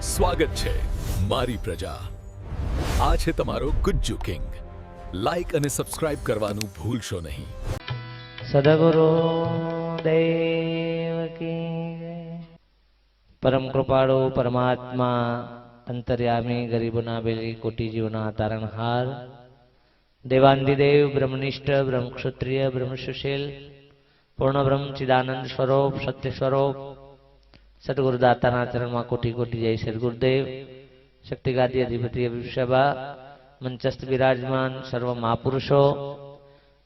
સ્વાગત છે મારી પ્રજા. આ છે તમારો ગુજ્જુ કિંગ. લાઈક અને સબસ્ક્રાઇબ કરવાનું ભૂલશો નહીં. સદગુરુ દેવ કી જય. પરમ કૃપાળુ પરમાત્મા અંતર્યામી ગરીબોના બેલી કોટી જીવના તારણહાર દેવાંદિદેવ બ્રહ્મનિષ્ઠ બ્રહ્મક્ષત્રિય બ્રહ્મસુશીલ પૂર્ણ બ્રહ્મ ચિદાનંદ સ્વરૂપ સત્ય સ્વરૂપ સદગુરુદાતાના ચરણમાં કોટી કોટી જય શ્રી ગુરુદેવ. શક્તિગાદી અધિપતિ અભિષેભા મંચસ્થ બિરાજમાન સર્વ મહાપુરુષો,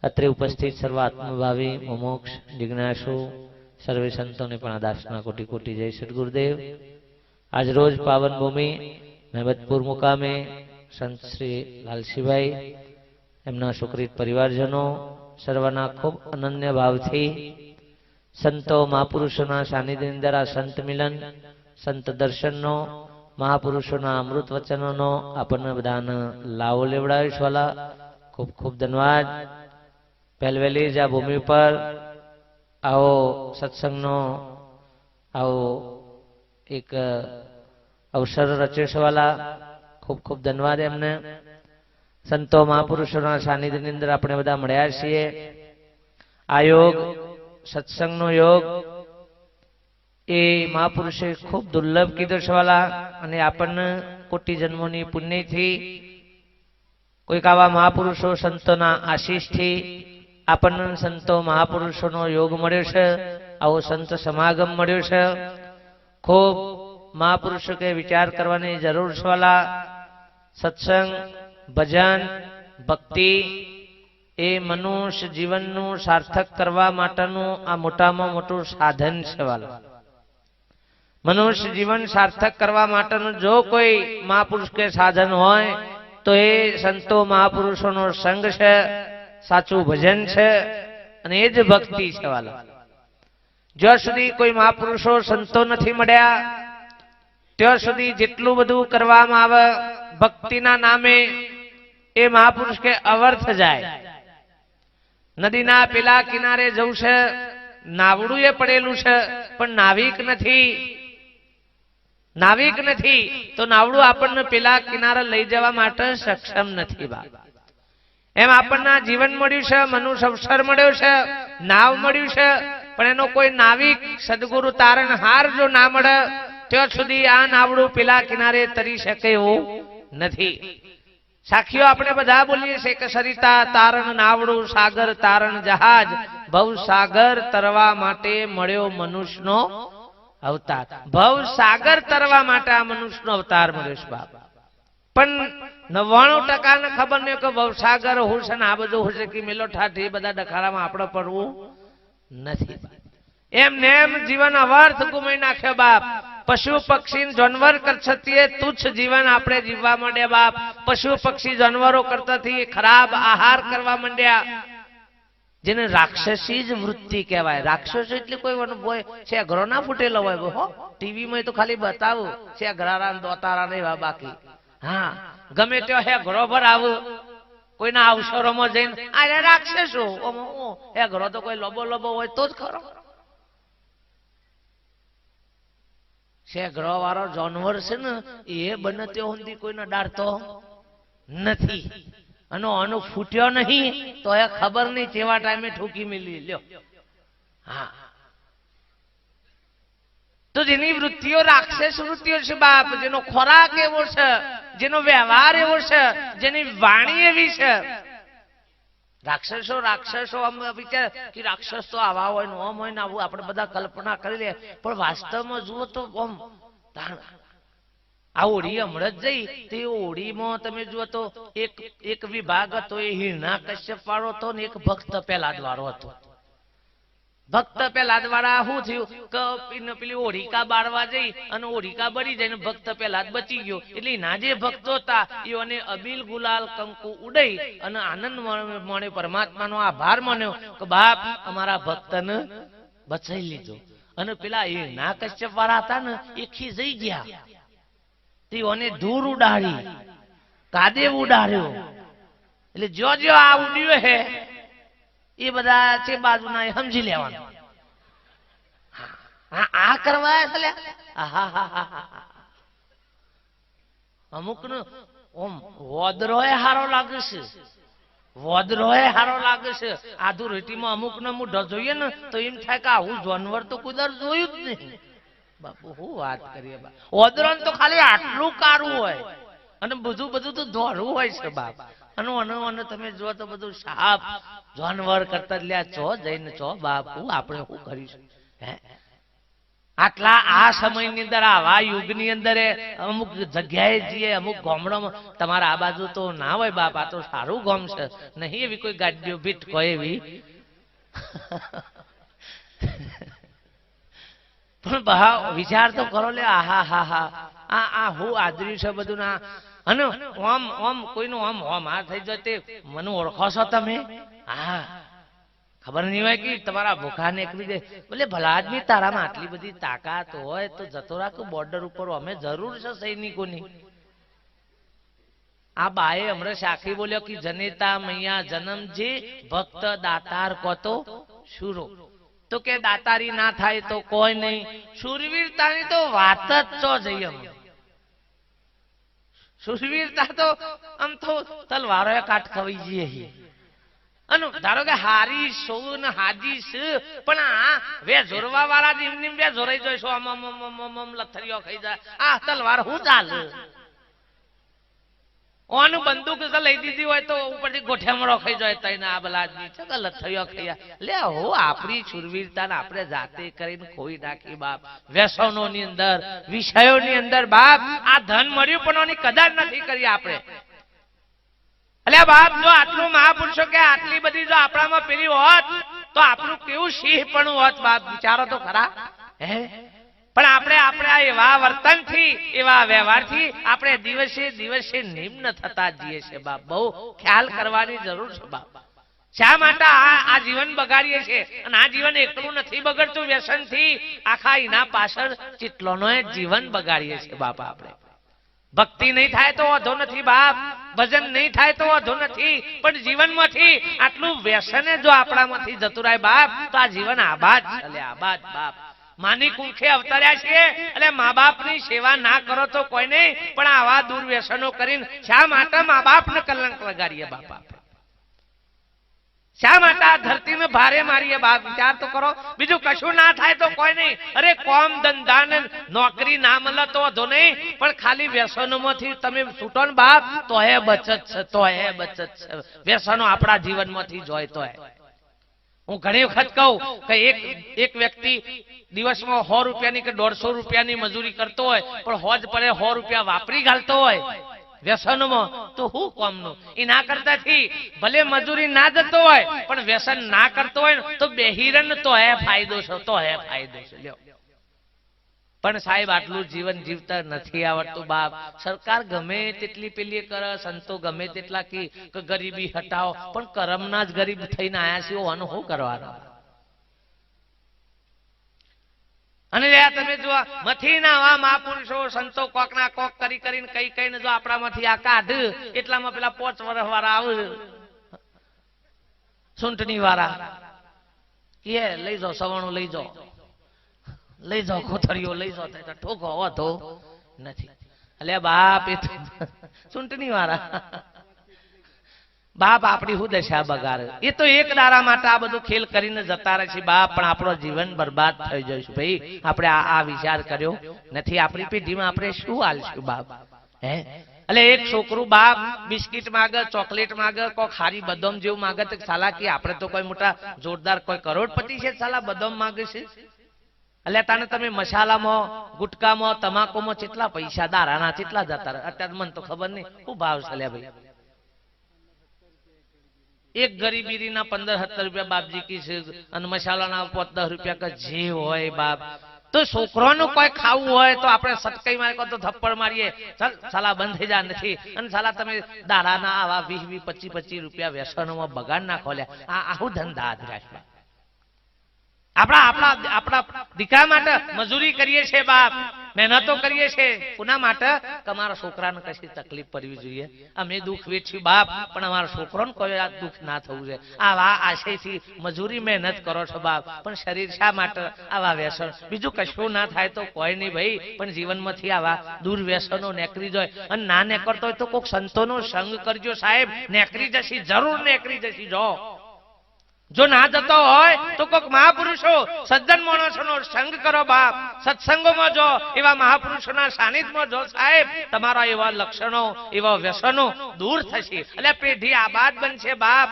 અત્રે ઉપસ્થિત સર્વ આત્મભાવી મુમોક્ષ જિજ્ઞાસુ સર્વે સંતોને પણ આદાસના કોટી કોટી જય શ્રી ગુરુદેવ. આજ રોજ પાવન ભૂમિ મહેમદપુર મુકામે સંત શ્રી લાલસીભાઈ, એમના સુકૃત પરિવારજનો સર્વના ખૂબ અનન્ય ભાવથી સંતો મહાપુરુષોના સાનિધ્યની અંદર આ સંત મિલન, સંત દર્શનનો, મહાપુરુષોના અમૃત વચનોનો આપણને બધાને લાવો લેવડાવીશ વાલા. ખૂબ ખૂબ ધન્યવાદ. પહેલવેલી જ આ ભૂમિ પર આવો સત્સંગનો આવો એક અવસર રચે છે વાલા. ખૂબ ખૂબ ધન્યવાદ એમને. સંતો મહાપુરુષોના સાનિધ્યની અંદર આપણે બધા મળ્યા છીએ. આ યોગ, સત્સંગનો યોગ એ મહાપુરુષે ખૂબ દુર્લભ કીધો છે વાલા. અને આપણને કોટી જન્મોની પુણ્યથી કોઈક આવા મહાપુરુષો સંતોના આશીષથી આપણને સંતો મહાપુરુષોનો યોગ મળ્યો છે, આવો સંત સમાગમ મળ્યો છે. ખૂબ મહાપુરુષો કે વિચાર કરવાની જરૂર છે વાલા. સત્સંગ, ભજન, ભક્તિ એ મનુષ્ય જીવનનું સાર્થક કરવા માટેનું આ મોટામાં મોટું સાધન છે વાલા. મનુષ્ય જીવન સાર્થક કરવા માટેનું જો કોઈ મહાપુરુષ કે સાધન હોય તો એ સંતો મહાપુરુષોનો સંગ છે, સાચું ભજન છે અને એ જ ભક્તિ છે વાલા. જ્યાં સુધી કોઈ મહાપુરુષો સંતો નથી મળ્યા ત્યાં સુધી જેટલું બધું કરવામાં આવે ભક્તિના નામે એ મહાપુરુષ કે અવર્થ જાય. નદીના પેલા કિનારે જવું છે, નાવડું એ પડેલું છે પણ નાવિક નથી તો નાવડું આપણને પેલા કિનારે લઈ જવા માટે સક્ષમ નથી. એમ આપણને જીવન મળ્યું છે, મનુષ્ય અવસર મળ્યો છે, નાવ મળ્યું છે, પણ એનો કોઈ નાવિક સદગુરુ તારણહાર જો ના મળે ત્યાં સુધી આ નાવડું પેલા કિનારે તરી શકે એવું નથી. સાખીઓ આપણે બધા બોલીએ છીએ કે સરિતા તારણ નાવડું, સાગર તારણ જહાજ, ભવ સાગર તરવા માટે મળ્યો મનુષ્યનો અવતાર. ભવ સાગર તરવા માટે આ મનુષ્યનો અવતાર મળ્યો છે બાપ. પણ 99% ને ખબર નહીં કે ભવસાગર હું છે ને આ બધું હું છે કે મેલો ઠાઠી બધા ડખારામાં આપણે પડવું નથી. એમને એમ જીવન અવર્થ ગુમાવી નાખ્યો બાપ. પશુ પક્ષી જાનવર કરછતીએ તુચ્છ જીવન આપણે જીવવા માંડ્યા બાપ. પશુ પક્ષી જાનવરો કરતાથી ખરાબ આહાર કરવા માંડ્યા, જેને રાક્ષસી જ વૃત્તિ કહેવાય. રાક્ષસ એટલે કોઈ છે ઘરો ના ફૂટેલો હોય હો. ટીવી માં તો ખાલી બતાવું છે ઘરારા દોતારા નહીં બાકી. હા, ગમે ત્યાં હે ઘરો પર આવું કોઈના અવસરોમાં જઈને આ રાક્ષસો હે ઘરો તો કોઈ લોબો લોબો હોય તો જ ખરો. ગ્રહ વાળો જાનવર છે ને એ બને ત્યાં સુધી કોઈને ડારતો નથી. અને ફૂટ્યો નહીં તો એ ખબર નહીં કેવા ટાઈમે ઠૂકી મિલી લ્યો. હા, તો જેની વૃત્તિઓ રાક્ષસ વૃત્તિઓ છે બાપ, જેનો ખોરાક એવો છે, જેનો વ્યવહાર એવો છે, જેની વાણી એવી છે. રાક્ષસો આમ વિચાર કે રાક્ષસ તો આવા હોય ને ઓમ હોય ને આવું આપણે બધા કલ્પના કરી લે, પણ વાસ્તવમાં જુઓ તો ઓમ આ ઓળી હમણાં જ જઈ તો એ ઓળીમાં તમે જુઓ તો એક વિભાગ હતો એ હિરણ્યકશ્યપ વાળો હતો ને એક ભક્ત પહેલાદ વાળો હતો. ભક્ત પહેલાદ વાળા શું થયું કે પેલી ઓળિકા બાળવા જઈ અને ઓળિકા બળી જાય ને ભક્ત પહેલાદ બચી ગયો. એટલે એના જે ભક્તો હતા એઓને અબીલ ગુલાલ કંકુ ઉડાઈ અને આનંદ માણ્યો, પરમાત્માનો આભાર માન્યો કે બાપ અમારા ભક્તને બચાવી લીધો. અને પેલા હિરણ્યકશ્યપ વાળા હતા ને એ ખીજાઈ ગયા, તેઓને ધૂળ ઉડાડી, કાદેવ ઉડાડ્યો. એટલે જો આ ઉડ્યો હે એ બધા છે બાજુના સમજી લેવાનું. આ કરવા અમુક નો ઓમ વોદરોય હારો લાગે છે, વોદરોય હારો લાગે છે. આધુ રેતીમાં અમુક ને મોઢા જોઈએ ને તો એમ થાય કે આવું જાનવર તો કુદર જોયું જ નહીં. બાપુ હું વાત કરીએ બા, વોદરો તો ખાલી આટલું કારું હોય અને બધું બધું તો દોડવું હોય છે બાપ. અને તમે જો તો બધું સાપ જાનવર કરતા લ્યા ચો જઈને ચો બાપુ આપણે શું કરીશું હે? આટલા આ સમયની અંદર આવા યુગની અંદર અમુક જગ્યાએ જઈએ, અમુક ગામડામાં તમારા આ બાજુ તો ના હોય બાપ, આ તો સારું ગામ છે નહીં એવી કોઈ ગાડીઓ ભીટ કોઈ એવી પણ બહા વિચાર તો કરો લે. આહા હા હા આ હું આદર્યું છે બધું ના. અને ઓમ ઓમ કોઈનું ઓમ ઓમ આ થઈ જતે મને ઓળખો છો તમે? હા ખબર નહીં હોય કે તમારા ભૂખા નીકળી જાય. બોલે ભલા આદમી તારામાં આટલી બધી તાકાત હોય તો જતો રાખ બોર્ડર ઉપર, અમે જરૂર છે સૈનિકોની. આ બાએ હમણાં સાખી બોલ્યો કે જનેતા મૈયા જન્મજી ભક્ત દાતાર કોતો શુરો. તો કે દાતારી ના થાય તો કોઈ નહીં, શૂરવીરતાની તો વાત જ ચો જઈએ અમે. શૂરવીરતા તો આમ તો તલવારો કાટ ખવાઈ જઈએ. અને ધારો કે હારી સૌ ને હાજી છે પણ આ વે જોરવા વાળા એમની બે જોરાઈ જોઈશો આમ લથડીઓ ખાઈ જાય. આ તલવાર હું ચાલે ઓન બંદૂક લઈ દીધી હોય તો ઉપરથી ગોઠેમડો ખાઈ જાય તઈને આ બલા આદમી છે કે લથડીઓ ખાઈ લે. હો આપણી શૂરવીરતા ને આપણે જાતે કરીને ખોઈ નાખી બાપ વ્યસનો ની અંદર, વિષયો ની અંદર બાપ. આ ધન મળ્યું પણ એની કદર નથી કરી આપણે. અલ્યા બાપ જો આટલું મહાપુરુષો કે આટલી બધી જો આપણામાં પેલી હોત તો આપણું કેવું સિંહ પણ હોત બાપ. વિચારો તો ખરા હે. પણ આપણે આ એવા વર્તનથી, એવા વ્યવહારથી આપણે દિવસે દિવસે નિમ્ન થતા જઈએ છે બાપ. બહુ ખ્યાલ કરવાની જરૂર છે બાપ. શા માટે આ જીવન બગાડીએ છીએ? અને આ જીવન એકલું નથી બગડતું વ્યસનથી, આખા એના પાછળ ચેટલોનો જીવન બગાડીએ છીએ બાપ. આપણે ભક્તિ નહીં થાય તો વાંધો નથી બાપ, ભજન નહીં થાય તો વાંધો નથી, પણ જીવનમાંથી આટલું વ્યસન જો આપણામાંથી જતું રહે બાપ તો આ જીવન આબાદ ચાલે, આબાદ બાપ. માની કુંખે અવતર્યા છીએ એટલે મા બાપની સેવા ના કરો તો કોઈ નહીં, પણ આવા દુર્વ્યસનો કરીને શા માટે મા બાપને કલંક લગાડીએ બાપ? શા માટે આ ધરતીને ભારે મારીએ બાપ? વિચાર તો કરો. બીજું કશું ના થાય તો કોઈ નહીં, અરે કોમ ધંધા ને નોકરી ના મળે તો વધુ નહીં, પણ ખાલી વ્યસનોમાંથી તમે છૂટો ને બાપ તો હે બચત છે, તો હે બચત છે. વ્યસનો આપણા જીવનમાંથી જોય તો હે. હું ઘણી વખત કહું કે એક વ્યક્તિ દિવસમાં 100 રૂપિયાની કે 150 રૂપિયાની મજૂરી કરતો હોય પણ હોજ પડે 100 રૂપિયા વાપરી ઘાલતો હોય વ્યસનમાં, તો હું કોમનું? એ ના કરતાથી ભલે મજૂરી ના જતો હોય પણ વ્યસન ના કરતો હોય તો બેહીરન તો હે ફાયદો છે, તો હે ફાયદો છે. લ્યો પણ સાહેબ આટલું જીવન જીવતા નથી આવડતું બાપ. સરકાર ગમે તેટલી પેલી કરે, સંતો ગમે તેટલા કે ગરીબી હટાવો, પણ કરમના જ ગરીબ થઈને આયા છે ઓનો શું કરવાનો? અને તમે જો મથી ના આવા મહાપુરુષો સંતો કોક ના કોક કરી કરીને કઈ કઈને જો આપણામાંથી આ કાઢ, એટલામાં પેલા 5 વર્ષ વાળા આવે સૂંટણી વાળા કે લઈ જાઓ, સવાણું લઈ જાઓ, લઈ જાઓ, કોથળીઓ લઈ જાઓ, ઠોકો વધો નથી. અલ્યા બાપ એ ચૂંટણી વાળા બાપ આપણી હું દશા બગાડે. એ તો એક દાડા માટે આ બધું ખેલ કરીને જતા રહે છે બાપ, પણ આપણો જીવન બરબાદ થઈ જઈશું ભાઈ. આપણે આ વિચાર કર્યો નથી. આપણી પેઢીમાં આપણે શું હાલશું બાપ? હે એટલે એક છોકરું બાપ બિસ્કિટ માગે, ચોકલેટ માગે, કોઈ ખારી બદામ જેવું માગે તો સાલા કે આપણે તો કોઈ મોટા જોરદાર કોઈ કરોડપતિ છે, સાલા બદામ માગે છે. એટલે તાને તમે મસાલામાં, ગુટકામાં, તમાકુમાં કેટલા પૈસા દારાના કેટલા જતા રહે? અત્યારે મને તો ખબર નહીં શું ભાવ છે ભાઈ. એક ગરીબીના 15-17 રૂપિયા બાપજી કી છે અને મસાલાના 5-10 રૂપિયા કે જે હોય બાપ. તો છોકરાનું કોઈ ખાવું હોય તો આપણે સટકાઈ મારી તો થપ્પડ મારીએ, ચાલ સાલા બંધ થઈ જાય નથી. અને સાલા તમે દાડાના આવા 20-25 રૂપિયા વ્યસનોમાં બગાડ ના ખોલ્યા. આવું ધંધા આદરાશ. આપણા દીકરા માટે મજૂરી કરીએ છીએ બાપ, મહેનતો કરીએ છીએ કોના માટે? કે અમારા છોકરાને કશી તકલીફ પડવી જોઈએ, અમે દુઃખ વેઠ્યું બાપ, પણ અમારા છોકરાને કોઈ આ દુઃખ ના થવું જોઈએ. આવા આશયથી મજૂરી મહેનત કરો છો બાપ, પણ શરીર શા માટે આવા વ્યસન? બીજું કશું ના થાય તો કોઈ નહીં ભાઈ, પણ જીવનમાંથી આવા દુર્વ્યસનો નેકરી જાય. અને ના નેકરતો હોય તો કોઈક સંતોનો સંગ કરજો સાહેબ, નેકરી જશી, જરૂર નેકરી જશી. જો ના જતો હોય તો કોઈક મહાપુરુષો સજ્જન માણસોનો સંગ કરો બાપ, સત્સંગોમાં જો, એવા મહાપુરુષોના સાનિધ્યમાં જો સાહેબ, તમારા એવા લક્ષણો, એવા વ્યસનો દૂર થશે. એટલે પેઢી આબાદ બનશે બાપ.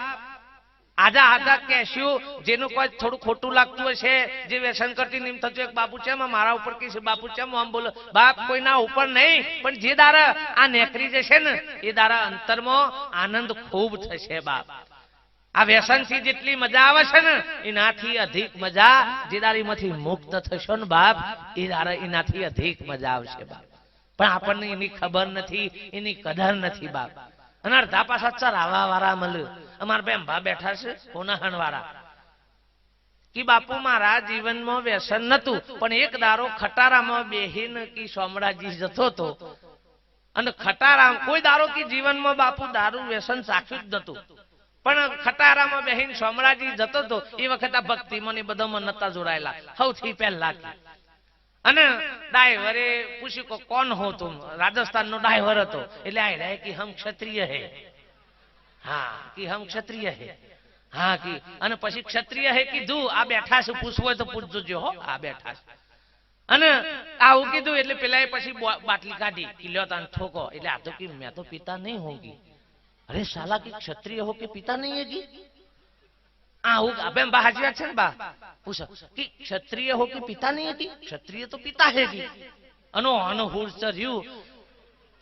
આજા આજા કહેશું, જેનું કોઈ થોડું ખોટું લાગતું હશે, જે વ્યસન કરતી નિમ થતું, એક બાપુ છે મારા ઉપર કે છે, બાપુ છે આમ બોલો બાપ, કોઈના ઉપર નહીં, પણ જે દારા આ નેકરી જશે ને એ દારા અંતરમાં આનંદ ખૂબ થશે બાપ. આ વ્યસન થી જેટલી મજા આવે છે ને એનાથી અધિક મજા જે દારીમાંથી મુક્ત થશો ને બાપ, એ દારા એનાથી અધિક મજા આવશે બાપ. પણ આપણને એની ખબર નથી, એની કદર નથી બાપ. અને અડધા પાછા ચરાવા વાળા મળ્યું. અમારા બે ભા બેઠા છે કોનાહણ વાળા, કે બાપુ મારા જીવનમાં વ્યસન નતું, પણ એક દારો ખટારામાં બેહીન કી સોમરાજી જતો હતો, અને ખટારા કોઈ દારો કે જીવનમાં બાપુ દારૂ વ્યસન ચાખ્યું જ નતું, પણ ખટારામાં બેહીન સોમરાજી જતો હતો. એ વખત આ ભક્તિ મને બધામાં નતા જોડાયેલા, સૌથી પહેલા. અને ડાયવરે પૂછ્યું કે કોણ હો તું? રાજસ્થાન નો ડાયવર હતો. એટલે આ રહ્યા કે હમ ક્ષત્રિય હે. હા કે હમ ક્ષત્રિય હે. હા કે અને પછી ક્ષત્રિય હે કીધું. આ બેઠા છે, પૂછવું હોય તો પૂછજો હો, આ બેઠા છે. અને આવું કીધું એટલે પેલા પછી બાટલી કાઢી, કિલ્યો તાન ઠોકો. એટલે આ તો કે મેં તો પિતા નહીં હોગી. અરે સાલા કે ક્ષત્રિય હો કે પિતા નહીં હેગી? બેન બા હાજી વાત છે ને બા? પૂછો કે ક્ષત્રિય હો કે પિતા નહીં હતી? ક્ષત્રિય તો પિતા હેગી. અનો અનહુર ચર્યું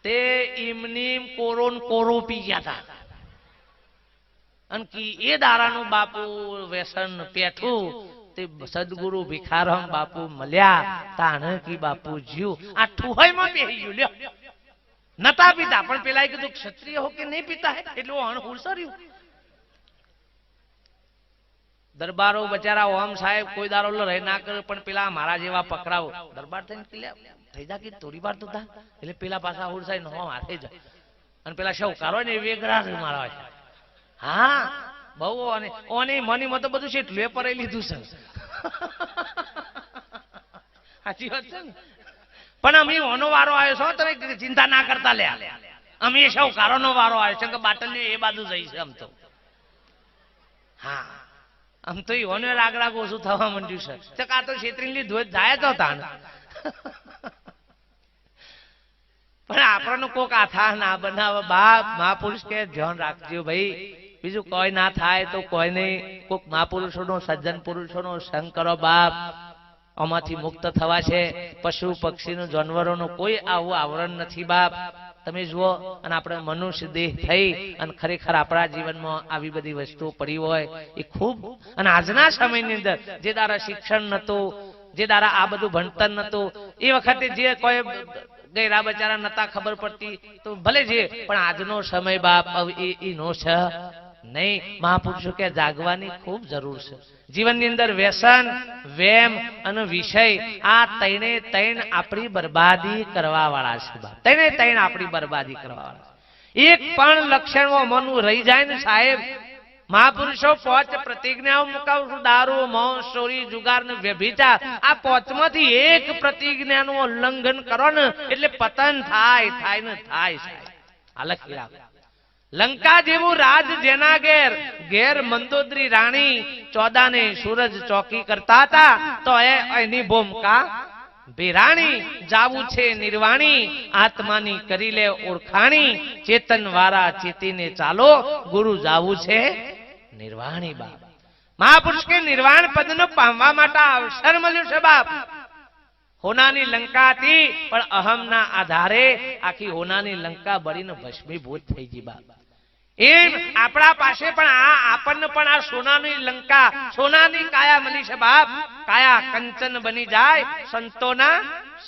તે ઇમનીમ કોરોન કોરો પી ગયા હતા. અને એ દારાનું બાપુ વ્યસન પેઠું તે સદગુરુ ભિખારામ બાપુ મળ્યા, તાણે કી બાપુ જીવ આ ઠુહાઈમાં બેહી ગયું. લ્યો નતા પીતા, પણ પેલા કીધું ક્ષત્રિય હો કે નહીં પીતા હે, એટલે અણહુર સર્યું. દરબારો બચારા ઓમ સાહેબ કોઈ દારો રહી ના કરે, પણ પેલા મારા જેવા પકડાવો દરબાર થઈને થઈ જા કે થોડી વાર તો થા. એટલે પેલા પાછા હુર સાહેબ નો હાથે જાય, અને પેલા શૌકારો ને વેગરા મારા છે. હા બહુ ઓની મની માં તો બધું છે એટલું પરાઈ લીધું છે. સાચી વાત છે ને? પણ અમે ઓનો વારો આવ્યો છો, તમે ચિંતા ના કરતા. લે અમે શૌકારો નો વારો આવ્યો છે કે બાટલી એ બાજુ જઈ છે. આમ તો હા આમ તો ઓને રાગ રાગ ઓછું થવા માંડ્યું છે. આ તો છેતરી લીધું જાય તો તાણ. પણ આપણને કોક આથા ના બનાવે બાપ. મહાપુરુષ કે ધ્યાન રાખજો ભાઈ, બીજું કોઈ ના થાય તો કોઈ નહીં. કોક મહાપુરુષો નો સજ્જન પુરુષો નો સંગ કરો બાપ, આમાંથી મુક્ત થવા છે. પશુ પક્ષી નું જાનવરો નું કોઈ આવું આવરણ નથી બાપ. તમે જુઓ, અને આપણે મનુષ્ય દેહ થઈ અને ખરેખર આપણા જીવનમાં આવી બધી વસ્તુઓ પડી હોય એ ખૂબ. અને આજના સમયની અંદર જે દારા શિક્ષણ નતું, જે દારા આ બધું ભણતર નતું, એ વખતે જે કોઈ ગયરા બચારા નતા ખબર પડતી તો ભલે છે, પણ આજનો સમય બાપ એ નો છે નહીં. મહાપુરુષો કે જાગવાની ખૂબ જરૂર છે. જીવનની અંદર વ્યસન, વેમ અને વિષય આ તૈણે તૈણ આપણી બરબાદી કરવા વાળા છે બાપ. તૈણે તૈણ આપણી બરબાદી કરવા વાળા. એક પણ લક્ષણમાં મનું રહી જાય ને સાહેબ, મહાપુરુષો 5 પ્રતિજ્ઞાઓ મુકાવું, દારૂ, માંસ, ચોરી, જુગાર ને વ્યભિચાર, આ 5માંથી એક પ્રતિજ્ઞાનું ઉલ્લંઘન કરો ને એટલે પતન થાય થાય ને થાય સાહેબ. આ લખી રાખો. લંકા જેવું રાજ જેના ઘેર, ઘેર મંદોદરી રાણી 14 ને સૂરજ ચોકી કરતા હતા, તો એની ભૂમિકા ભેરાણી. જાવું છે નિર્વાણી, આત્માની કરી લે ઓળખાણી, ચેતન વાળા ચેતીને ચાલો, ગુરુ જાવું છે નિર્વાણી બાપ. મહાપુરુષ કે નિર્વાણ પદ નો પામવા માટે અવસર મળ્યો છે બાપ. હોનાની લંકા હતી, પણ અહમના આધારે આખી હોનાની લંકા બળીને ભસ્મીભૂત થઈ ગઈ બાપ. એમ આપણા પાસે પણ આપણને પણ આ સોનાની લંકા, સોનાની કાયા મળી છે બાપ. કાયા કંચન બની જાય સંતોના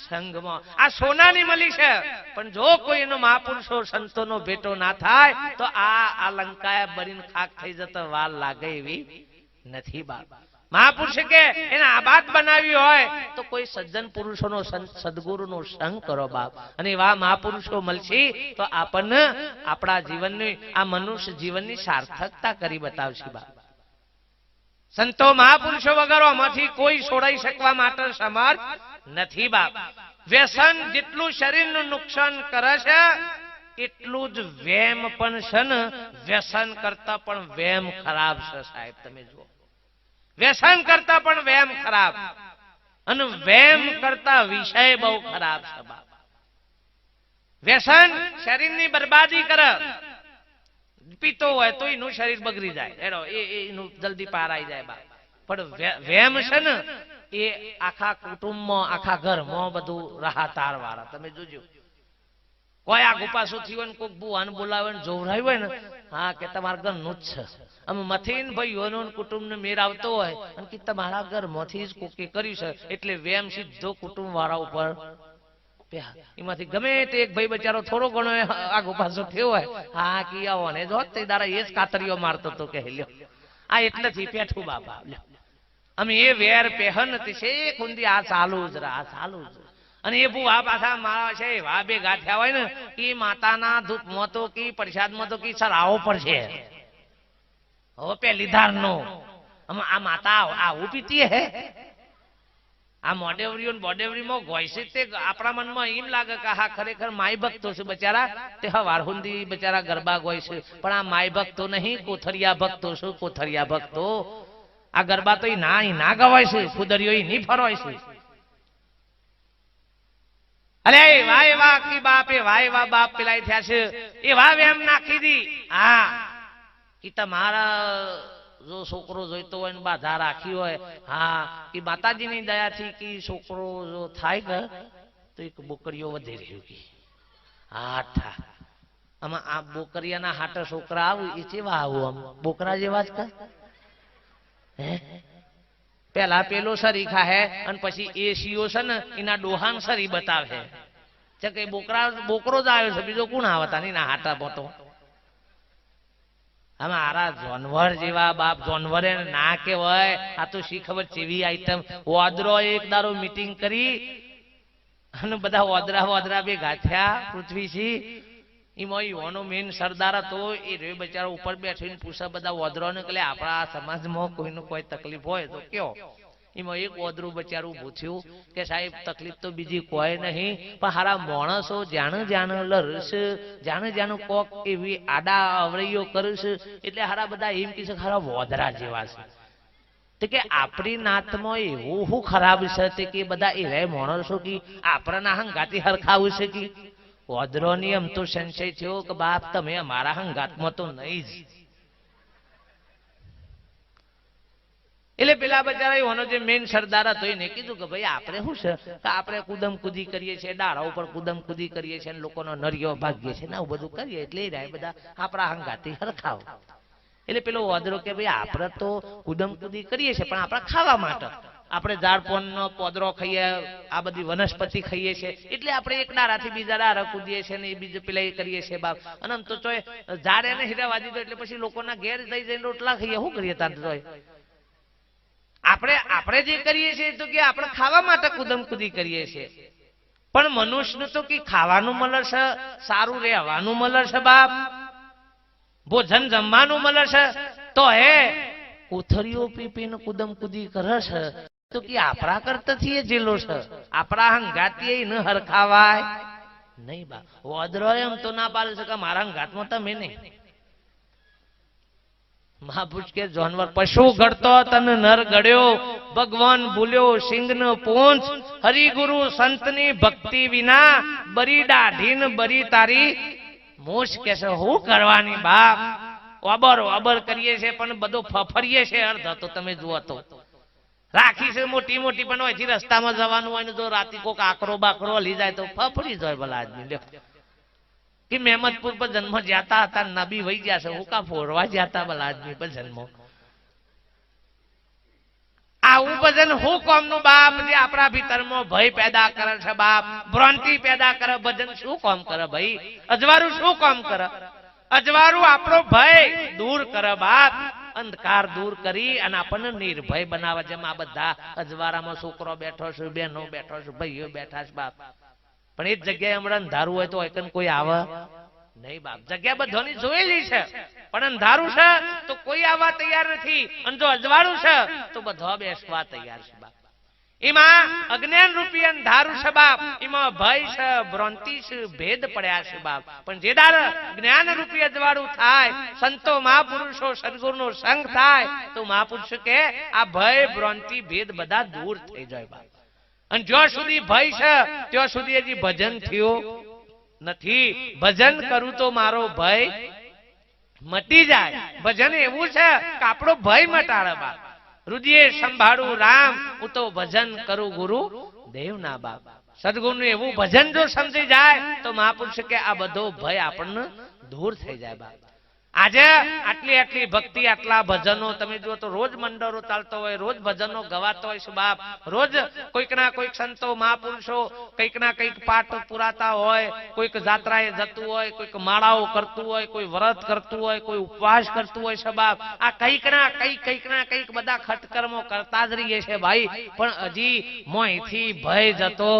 સંગમાં. આ સોનાની મળી છે, પણ જો કોઈ એનો મહાપુરુષો સંતોનો ભેટો ના થાય તો આ લંકા બળીને ખાક થઈ જતો વાર લાગે એવી નથી બાપ. મહાપુરુષ કે એને આબાદ બનાવી હોય તો કોઈ સજ્જન પુરુષોનો સદગુરુનો સંગ કરો બાપ, અને એવા મહાપુરુષો મળશે તો આપણને આપણા જીવનની આ મનુષ્ય જીવનની સાર્થકતા કરી બતાવશે બાપ. સંતો મહાપુરુષો વગર આમાંથી કોઈ છોડાઈ શકવા માટે સમર્થ નથી બાપ. વ્યસન જેટલું શરીરનું નુકસાન કરે છે એટલું જ વેમ પણ છે ને, વ્યસન કરતા પણ વેમ ખરાબ છે સાહેબ. તમે જુઓ, વ્યસન કરતા પણ વેમ ખરાબ, અને વેમ કરતા વિષય બહુ ખરાબ છે બાપ. વ્યસન શરીરની બરબાદી કરે, પીતો હોય તો એનું શરીર બગડી જાય, એનું જલ્દી પાર આવી જાય બાપ. પણ વેમ છે ને એ આખા કુટુંબમાં આખા ઘરમાં બધું રાહતાર વાળા. તમે જોજો, કોઈ આ ગુપાસું થયું હોય ને કોઈક બુવાને બોલાવે ને જોવરાયું હોય ને, હા કે તમારા ઘરનું જ છે. આમ મથી ને ભાઈઓનો કુટુંબ ને મેર આવતો હોય અને કે તમારા ઘરમાંથી જ કોકે કર્યું છે, એટલે વેમ સીધો કુટુંબ વાળા ઉપર. એમાંથી ગમે તે એક ભાઈ બચારો થોડો ઘણો આ ગુપાસો થયો હોય, હા કે આવો ને જો તે દાડા એ જ કાતરીઓ મારતો હતો કે લ્યો આ એટલેથી પેઠું બાપા. અમે એ વેર પહેન હતી છે ખુંદી આ ચાલુ જ રહે, આ ચાલુ જ. અને એ બુવા પાછા મારા છે એવા બે ગાંઠ્યા હોય ને કે માતાના ધૂપમાં તો કે પ્રસાદમાં તો કે સર આવો પડશે. હવે પેલી ધાર નો આ માતા આવું પીતી હે. આ મોડેવરીઓ બોડેવરીમાં ગોયસે તે આપણા મનમાં એમ લાગે કે હા ખરેખર માય ભક્તો છે બચારા, તે હવાર હુંદી બચારા ગરબા ગોય છે, પણ આ માય ભક્તો નહીં, કોથરિયા ભક્તો છે. કોથરિયા ભક્તો આ ગરબા તો ના ગવાય છે, ખુદરીઓ ની ફરવાય છે. અરે વાય વાહ કી બાપ, એ વાય વાહ બાપ પેલા થયા છે એવા વેમ નાખી દી. હા કે તમારા જો છોકરો જોઈતો હોય ને બાધા રાખી હોય, હા કે માતાજીની દયાથી કે છોકરો જો થાય કે તો એક બોકરીઓ વધી રહ્યું કે હા. આમાં આ બોકરિયાના હાટે છોકરા આવું એ કેવા આવું આમ બોકરા જેવા જ કર. પેલા પેલો સરી ખાહે અને પછી એ સીઓ છે ને એના ડોહાન સરી બતાવે છે કે બોકરો જ આવ્યો છે, બીજો કોણ આવતા નહીં ના હાટા પોતો. આરા જાનવર જેવા બાપ, જાનવરે ના કેવાય. આ તો શી ખબર ચેવી આઈટમ. વાદરો એક દારો મીટિંગ કરી અને બધા વાદરા ભેગા થયા પૃથ્વીથી. એમાં યુવાનો મેન સરદાર હતો એ રે બચારો ઉપર બેઠીને પૂછા બધા વાદરોને કે આપણા સમાજમાં કોઈનું કોઈ તકલીફ હોય તો કયો. એમાં એક વાદરું બચારું પૂછ્યું કે સાહેબ તકલીફ તો બીજી કોઈ નહીં, પણ હારા માણસો જાણે લરશે, જાણે કોક એવી આડા અવળીઓ કરશે, એટલે હારા બધા એમ કહે છે હારા વાદરા જેવા છે. તો કે આપણી નાતમાં એવું શું ખરાબ છે તે કે બધા એવા માણસો કે આપણા હંગાતી હરખાવું છે કે વાદરો ની એમ તો સંશય થયો કે બાપ તમે અમારા હંગાતમાં તો નહીં જ. એટલે પેલા બચારા એનો જે મેન સરદાર હતો એને કીધું કે ભાઈ આપણે શું છે કે આપણે કુદમ કુદી કરીએ છીએ, ડાળા ઉપર કુદમ કુદી કરીએ છીએ, લોકોનો નરિયો ભાગીએ છીએ, આવું બધું કરીએ એટલે એ બધા આપણા હંગાતી હરખાવ. એટલે પેલો વાદરો કે ભાઈ આપણે તો કુદમ કુદી કરીએ છીએ પણ આપણા ખાવા માટે, આપણે ઝાડપોન નો પોદરો ખાઈએ, આ બધી વનસ્પતિ ખાઈએ છીએ, એટલે આપણે એક ડારાથી બીજા ડારા કૂદીએ છીએ ને એ બીજું પેલા એ કરીએ છીએ બાપ. અને આમ તો ચોય ઝાડ એને હીરા વાજી દો એટલે પછી લોકોના ઘેર જઈને રોટલા ખાઈએ, શું કરીએ તાર જોય. આપણે જે કરીએ છીએ તો કે આપણે ખાવા માટે કુદમ કુદી કરીએ છીએ, પણ મનુષ્યને તો કે ખાવાનું મળે છે, સારું રહેવાનું મળે છે બાપ, ભોજન જમવાનું મળે છે, તો હે કોથરીઓ પીપીને કુદમ કુદી કરે છે તો કે આપણા કરતાથી જેલો છે, આપણા હંગાતી ન હરખાવાય નહીં બા. વાદરો એમ તો ના પાડે છે કે મારા હંગાતમાં તમે નહીં. મહાપુરુષ કે જાનવર પશુ ઘડતો તને નર ગળ્યો, ભગવાન ભૂલ્યો સિંહ નો પૂંછ, હરિગુરુ સંતની ભક્તિ વિના બરી દાઢી બરી તારી મૂછ. કે છે હું કરવાની બાપ, અબર કરીએ છે પણ બધું ફફરીએ છે અર્ધ. તો તમે જુઓ તો રાખી છે મોટી મોટી પણ હોય રસ્તામાં જવાનું હોય ને જો રાતે કોક આકરો બાકરો હલી જાય તો ફફરી જાય ભલા આદમી. કે મહેમદપુર પર જન્મ જાતા હતા, નબી વહી ગયા છે, હું કા ફોરવા જાતા ભલા આદમી પર જન્મ. આવું ભજન હું કોમનું બાપ જે આપણા ભીતરમાં ભય પેદા કરે છે બાપ, ભ્રાંતિ પેદા કરે. ભજન શું કામ કરે ભાઈ? અજવાળું શું કામ કરે? અજવાળું આપણો ભય દૂર કરે બાપ, અંધકાર દૂર કરી અને આપણને નિર્ભય બનાવે. જેમ આ બધા અજવાળામાં છોકરો બેઠો છે, બહેનો બેઠો છે, ભાઈઓ બેઠા છે બાપ, પણ એ જ જગ્યાએ હમણાં અંધારું હોય તો એકન કોઈ આવે નહીં બાપ. જગ્યા બધાની જોયેલી છે, પણ અંધારું છે તો કોઈ આવવા તૈયાર નથી, અને જો અજવાળું છે તો બધા બેસવા તૈયાર છે બાપ. એમાં અજ્ઞાન રૂપી અંધારું છે બાપ, એમાં ભય છે, ભ્રાંતિ છે, ભેદ પડ્યા છે બાપ. પણ જે દાર જ્ઞાન રૂપી અજવાળું થાય, સંતો મહાપુરુષો સદગુરુનો સંગ થાય, તો મહાપુરુષો કે આ ભય ભ્રાંતિ ભેદ બધા દૂર થઈ જાય બાપ. અને જ્યાં સુધી ભય છે ત્યાં સુધી હજી ભજન થયું નથી. ભજન કરું તો મારો ભય મટી જાય. ભજન એવું છે કે આપણો ભય મટાડે બાપ. રુદિયે સંભાળું રામ, હું તો ભજન કરું ગુરુ દેવના બાપ. સદગુરુનું એવું ભજન જો સમજી જાય તો મહાપુરુષ કે આ બધો ભય આપણને દૂર થઈ જાય બાપ. આજે આટલી આટલી ભક્તિ, આટલા ભજનો તમે જુઓ તો રોજ મંડળો ચાલતો હોય, રોજ ભજનો ગવાતો હોય છે બાપ. રોજ કોઈક ના કોઈક સંતો મહાપુરુષો કંઈક ના કંઈક પાઠ પુરાતા હોય, કોઈક જાત્રાએ જતું હોય, કોઈક માળાઓ કરતું હોય, કોઈ વ્રત કરતું હોય, કોઈ ઉપવાસ કરતું હોય છે બાપ. આ કંઈક ના કંઈક બધા ખટકર્મો કરતા જ રહીએ છે ભાઈ, પણ હજી મોંથી ભય જતો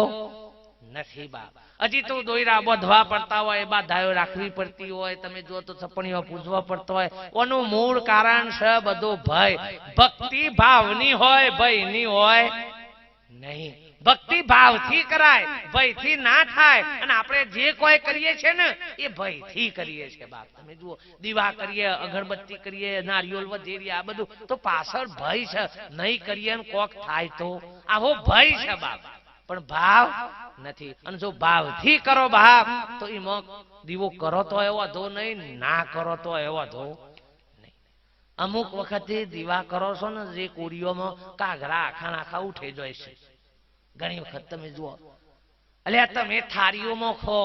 નથી બાપ. હજી તો દોયરા બોધવા પડતા હોય, બાધાઓ રાખવી પડતી હોય, તમે જો તો સપણીઓ પૂજવા પડતો હોય. ઓનું મૂળ કારણ છે બધો ભય. ભક્તિ ભાવની હોય, ભયની હોય નહીં. ભક્તિ ભાવથી કરાય, ભયથી ના થાય. અને આપણે જે કોઈ કરીએ છીએ ને એ ભયથી કરીએ છીએ બાપ. તમે જુઓ દીવા કરીએ, અગરબત્તી કરીએ, નારિયેળ વધેરીએ, આ બધું તો પાછળ ભય છે. નહીં કરીએ ને કોક થાય તો આવો ભય છે બાપ, પણ ભાવ નથી. અને જો ભાવથી કરો બાપ તો એમાં દીવો કરો તો એવો ધો નહીં, ના કરો તો એવો ધો નહીં. અમુક વખતે દીવા કરો છો ને જે કોડીઓમાં કાગરા આખા ઉઠે જાય છે. ઘણી વખત તમે જુઓ અલ્યા તમે થારીઓમાં ખો,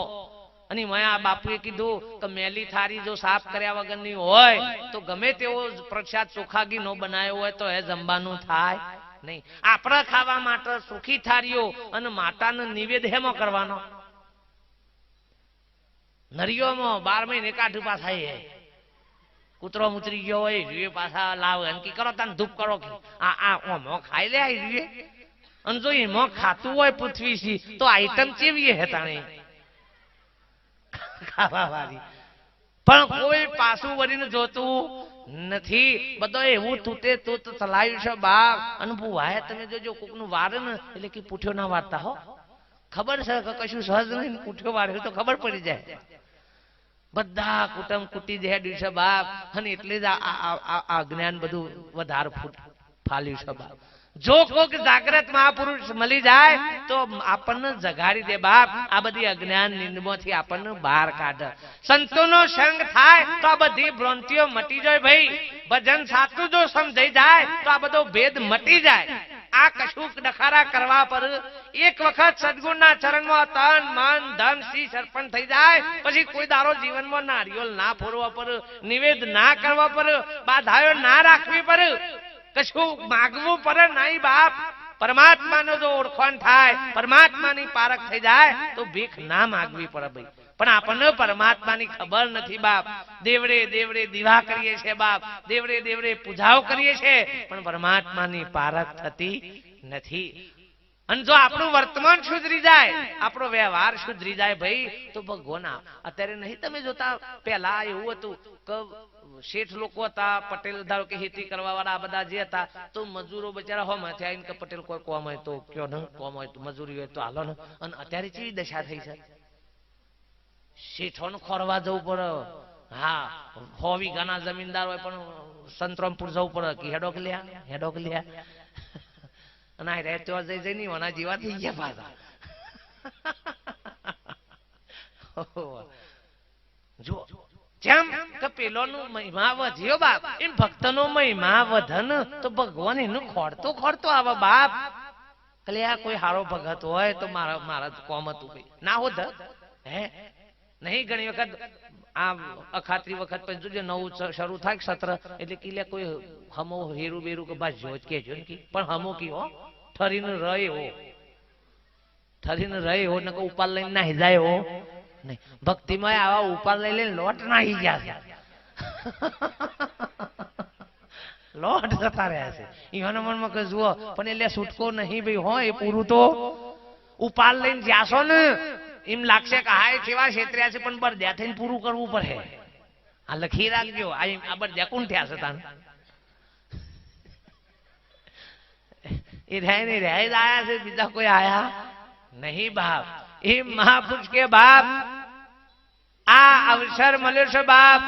અને માયા બાપુએ કીધું કે મેલી થારી જો સાફ કર્યા વગરની હોય તો ગમે તેવો પ્રસાદ ચોખાગી નો બનાવ્યો હોય તો એ જમવાનું થાય નહીં. આપણે ખાવા માટે સુખી થારીઓ અને માતાનો નિવેદ હેમાં કરવાનો? નરિયોમાં 12 મહિને કાઢું પાછા કૂતરો મુતરી ગયો હોય રીએ પાછા લાવ અંકી કરો તને ધૂપ કરો કે આ ઓમો ખાઈ લે રીએ. અને જો એમાં ખાતું હોય પૃથ્વીથી તો આઈટમ કેવી હે તાણે ખાવા વાળી, પણ કોઈ પાછું વળીને જોતું નથી. બધો એવું તૂટે તૂટ ચલાવ્યું છે બાપ. અને બુવાએ તમે જોજો કોકનું વારે ને એટલે કે પૂઠ્યો ના વારતા હો. ખબર છે કે કશું સહજ નહીં, પૂઠ્યો વારે તો ખબર પડી જાય. બધા કુટુંબ કુટી જેડ્યું છે બાપ. અને એટલે જ આ જ્ઞાન બધું વધારે ફાલ્યું છે બાપ. જો કોક જાગ્રત મહાપુરુષ મળી જાય તો આપણને જગાડી દે બાપ. આ બધી અજ્ઞાન નિંદમાંથી આપણને બહાર કાઢે. સંતોનો સંગ થાય તો આ બધી ભ્રાંતિઓ મટી જાય ભાઈ. ભજન સાચું જો સમજાઈ જાય તો આ બધો ભેદ મટી જાય. આ કશુંક ડખારા કરવા પર એક વખત સદગુરુના ચરણમાં તન મન ધન શીશ અર્પણ થઈ જાય પછી કોઈ દારો જીવનમાં નારિયેળ ના ફોરવા પર, નિવેદ ના કરવા પર, બાધાઓ ના રાખવી પર, કશું માગવું પડે નહીં બાપ. પરમાત્માનો જો ઓળખાણ થાય, પરમાત્માની પારખ થઈ જાય તો ભીખ ના માગવી પડે ભાઈ. પણ આપણને પરમાત્માની ખબર નથી બાપ. દેવડે દેવડે દીવા કરીએ છીએ બાપ, દેવડે દેવડે પૂજાઓ કરીએ છીએ, પણ પરમાત્માની પારખ થતી નથી. અને જો આપણું વર્તમાન સુધરી જાય, આપણો વ્યવહાર સુધરી જાય ભાઈ તો ભગવાન. અત્યારે નહીં તમે જોતા પેલા એવું હતું કે શેઠ લોકો હતા, પટેલ ધારો કે ખેતી કરવા વાળા બધા જે હતા તો મજૂરો બચારા હો માંથી આવીને કે પટેલ કોઈ કોમ હોય તો કયો ને, કોમ હોય તો મજૂરી હોય તો હાલો ને. અને અત્યારે કેવી દશા થઈ છે, શેઠોને ખોરવા જવું પડે. હા 100 વીઘાના જમીનદાર હોય પણ સંતરામપુર જવું પડે કે હેડોક લ્યા અને આ રહે તો જઈ નહીં ઓના જેવા થઈ ગયા પાછા. જો જેમ કે પેલોનો મહિમા વધ્યો બાપ, એમ ભક્તનો મહિમા વધન તો ભગવાન એનું ખોડતો આવે બાપ. એટલે આ કોઈ હારો ભગત હોય તો મારા કોમ હતું ભાઈ ના હોત હે નહીં. ઘણી વખત આ અખાત્રી વખત પછી જોજો નવું શરૂ થાય સત્ર એટલે કિલે કોઈ હમો હેરું બેરું કે બસ જોજ કેજો ને પણ હમો કી હો ઠરીને રહે હો ને ઉપાલ લઈને નાહી જાય હો નહીં. ભક્તિમાં આવા ઉપાલ લઈ લઈને લોટ નાહી ગયા. લોટ જતા રહ્યા છે. ઈવાનો મનમાં કે જુઓ પણ એટલે છૂટકો નહીં ભાઈ હો, એ પૂરું તો ઉપાડ લઈને જાશો ને એમ લાગશે કે હા કેવા ક્ષેત્ર્યા છે, પણ બરદ્યા થઈને પૂરું કરવું પડે. આ લખી રાખજો, આ બરદ્યા કોણ થયા છે તાન? એ રહે નહીં રહે જ આયા છે, બીજા કોઈ આયા નહીં બાપ. એ મહાપુરુષ કે બાપ આ અવસર મળ્યો છે બાપ,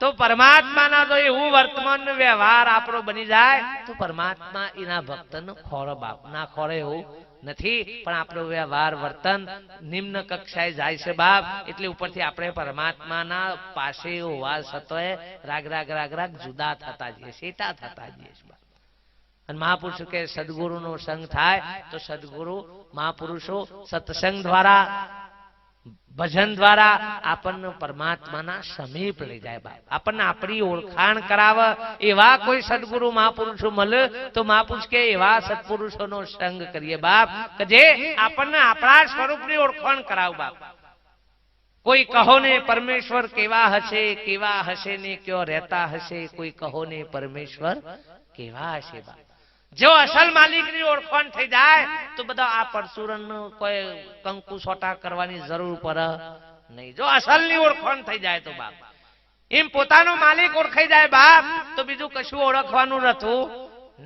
તો પરમાત્માના જો એવું વર્તમાન વ્યવહાર આપણો બની જાય તો પરમાત્મા એના ભક્તનો ખોરો બાપ ના ખોરે એવું નથી. પણ આપણો વ્યવહાર વર્તન નિમ્ન કક્ષાએ જાય છે બાપ, એટલે ઉપરથી આપણે પરમાત્માના પાસે હોવા છતાંય રાગ રાગ રાગ રાગ જુદા થતા જઈએ, સેટા થતા જઈએ બાપ. અને મહાપુરુષો કે સદગુરુનો સંગ થાય તો સદગુરુ મહાપુરુષો સત્સંગ દ્વારા ભજન દ્વારા આપણને પરમાત્માના સમીપ લઈ જાય બાપ. આપણને આપણી ઓળખાણ કરાવે એવા કોઈ સદગુરુ મહાપુરુષો મળે તો મહાપુરુષ કે એવા સત્પુરુષોનો સંગ કરીએ બાપ, કે જે આપણને આપણા સ્વરૂપની ઓળખાણ કરાવ બાપ. કોઈ કહો ને પરમેશ્વર કેવા હશે ને ક્યો રહેતા હશે, કોઈ કહો ને પરમેશ્વર કેવા હશે બાપ. જો અસલ માલિકની ઓળખાણ થઈ જાય તો બધા આ પરશુરણ કોઈ કંકુ સોટા કરવાની જરૂર પડે નહીં. જો અસલની ઓળખાણ થઈ જાય તો બાપ, એમ પોતાનો માલિક ઓળખાઈ જાય બાપ, તો બીજું કશું ઓળખવાનું રહેતું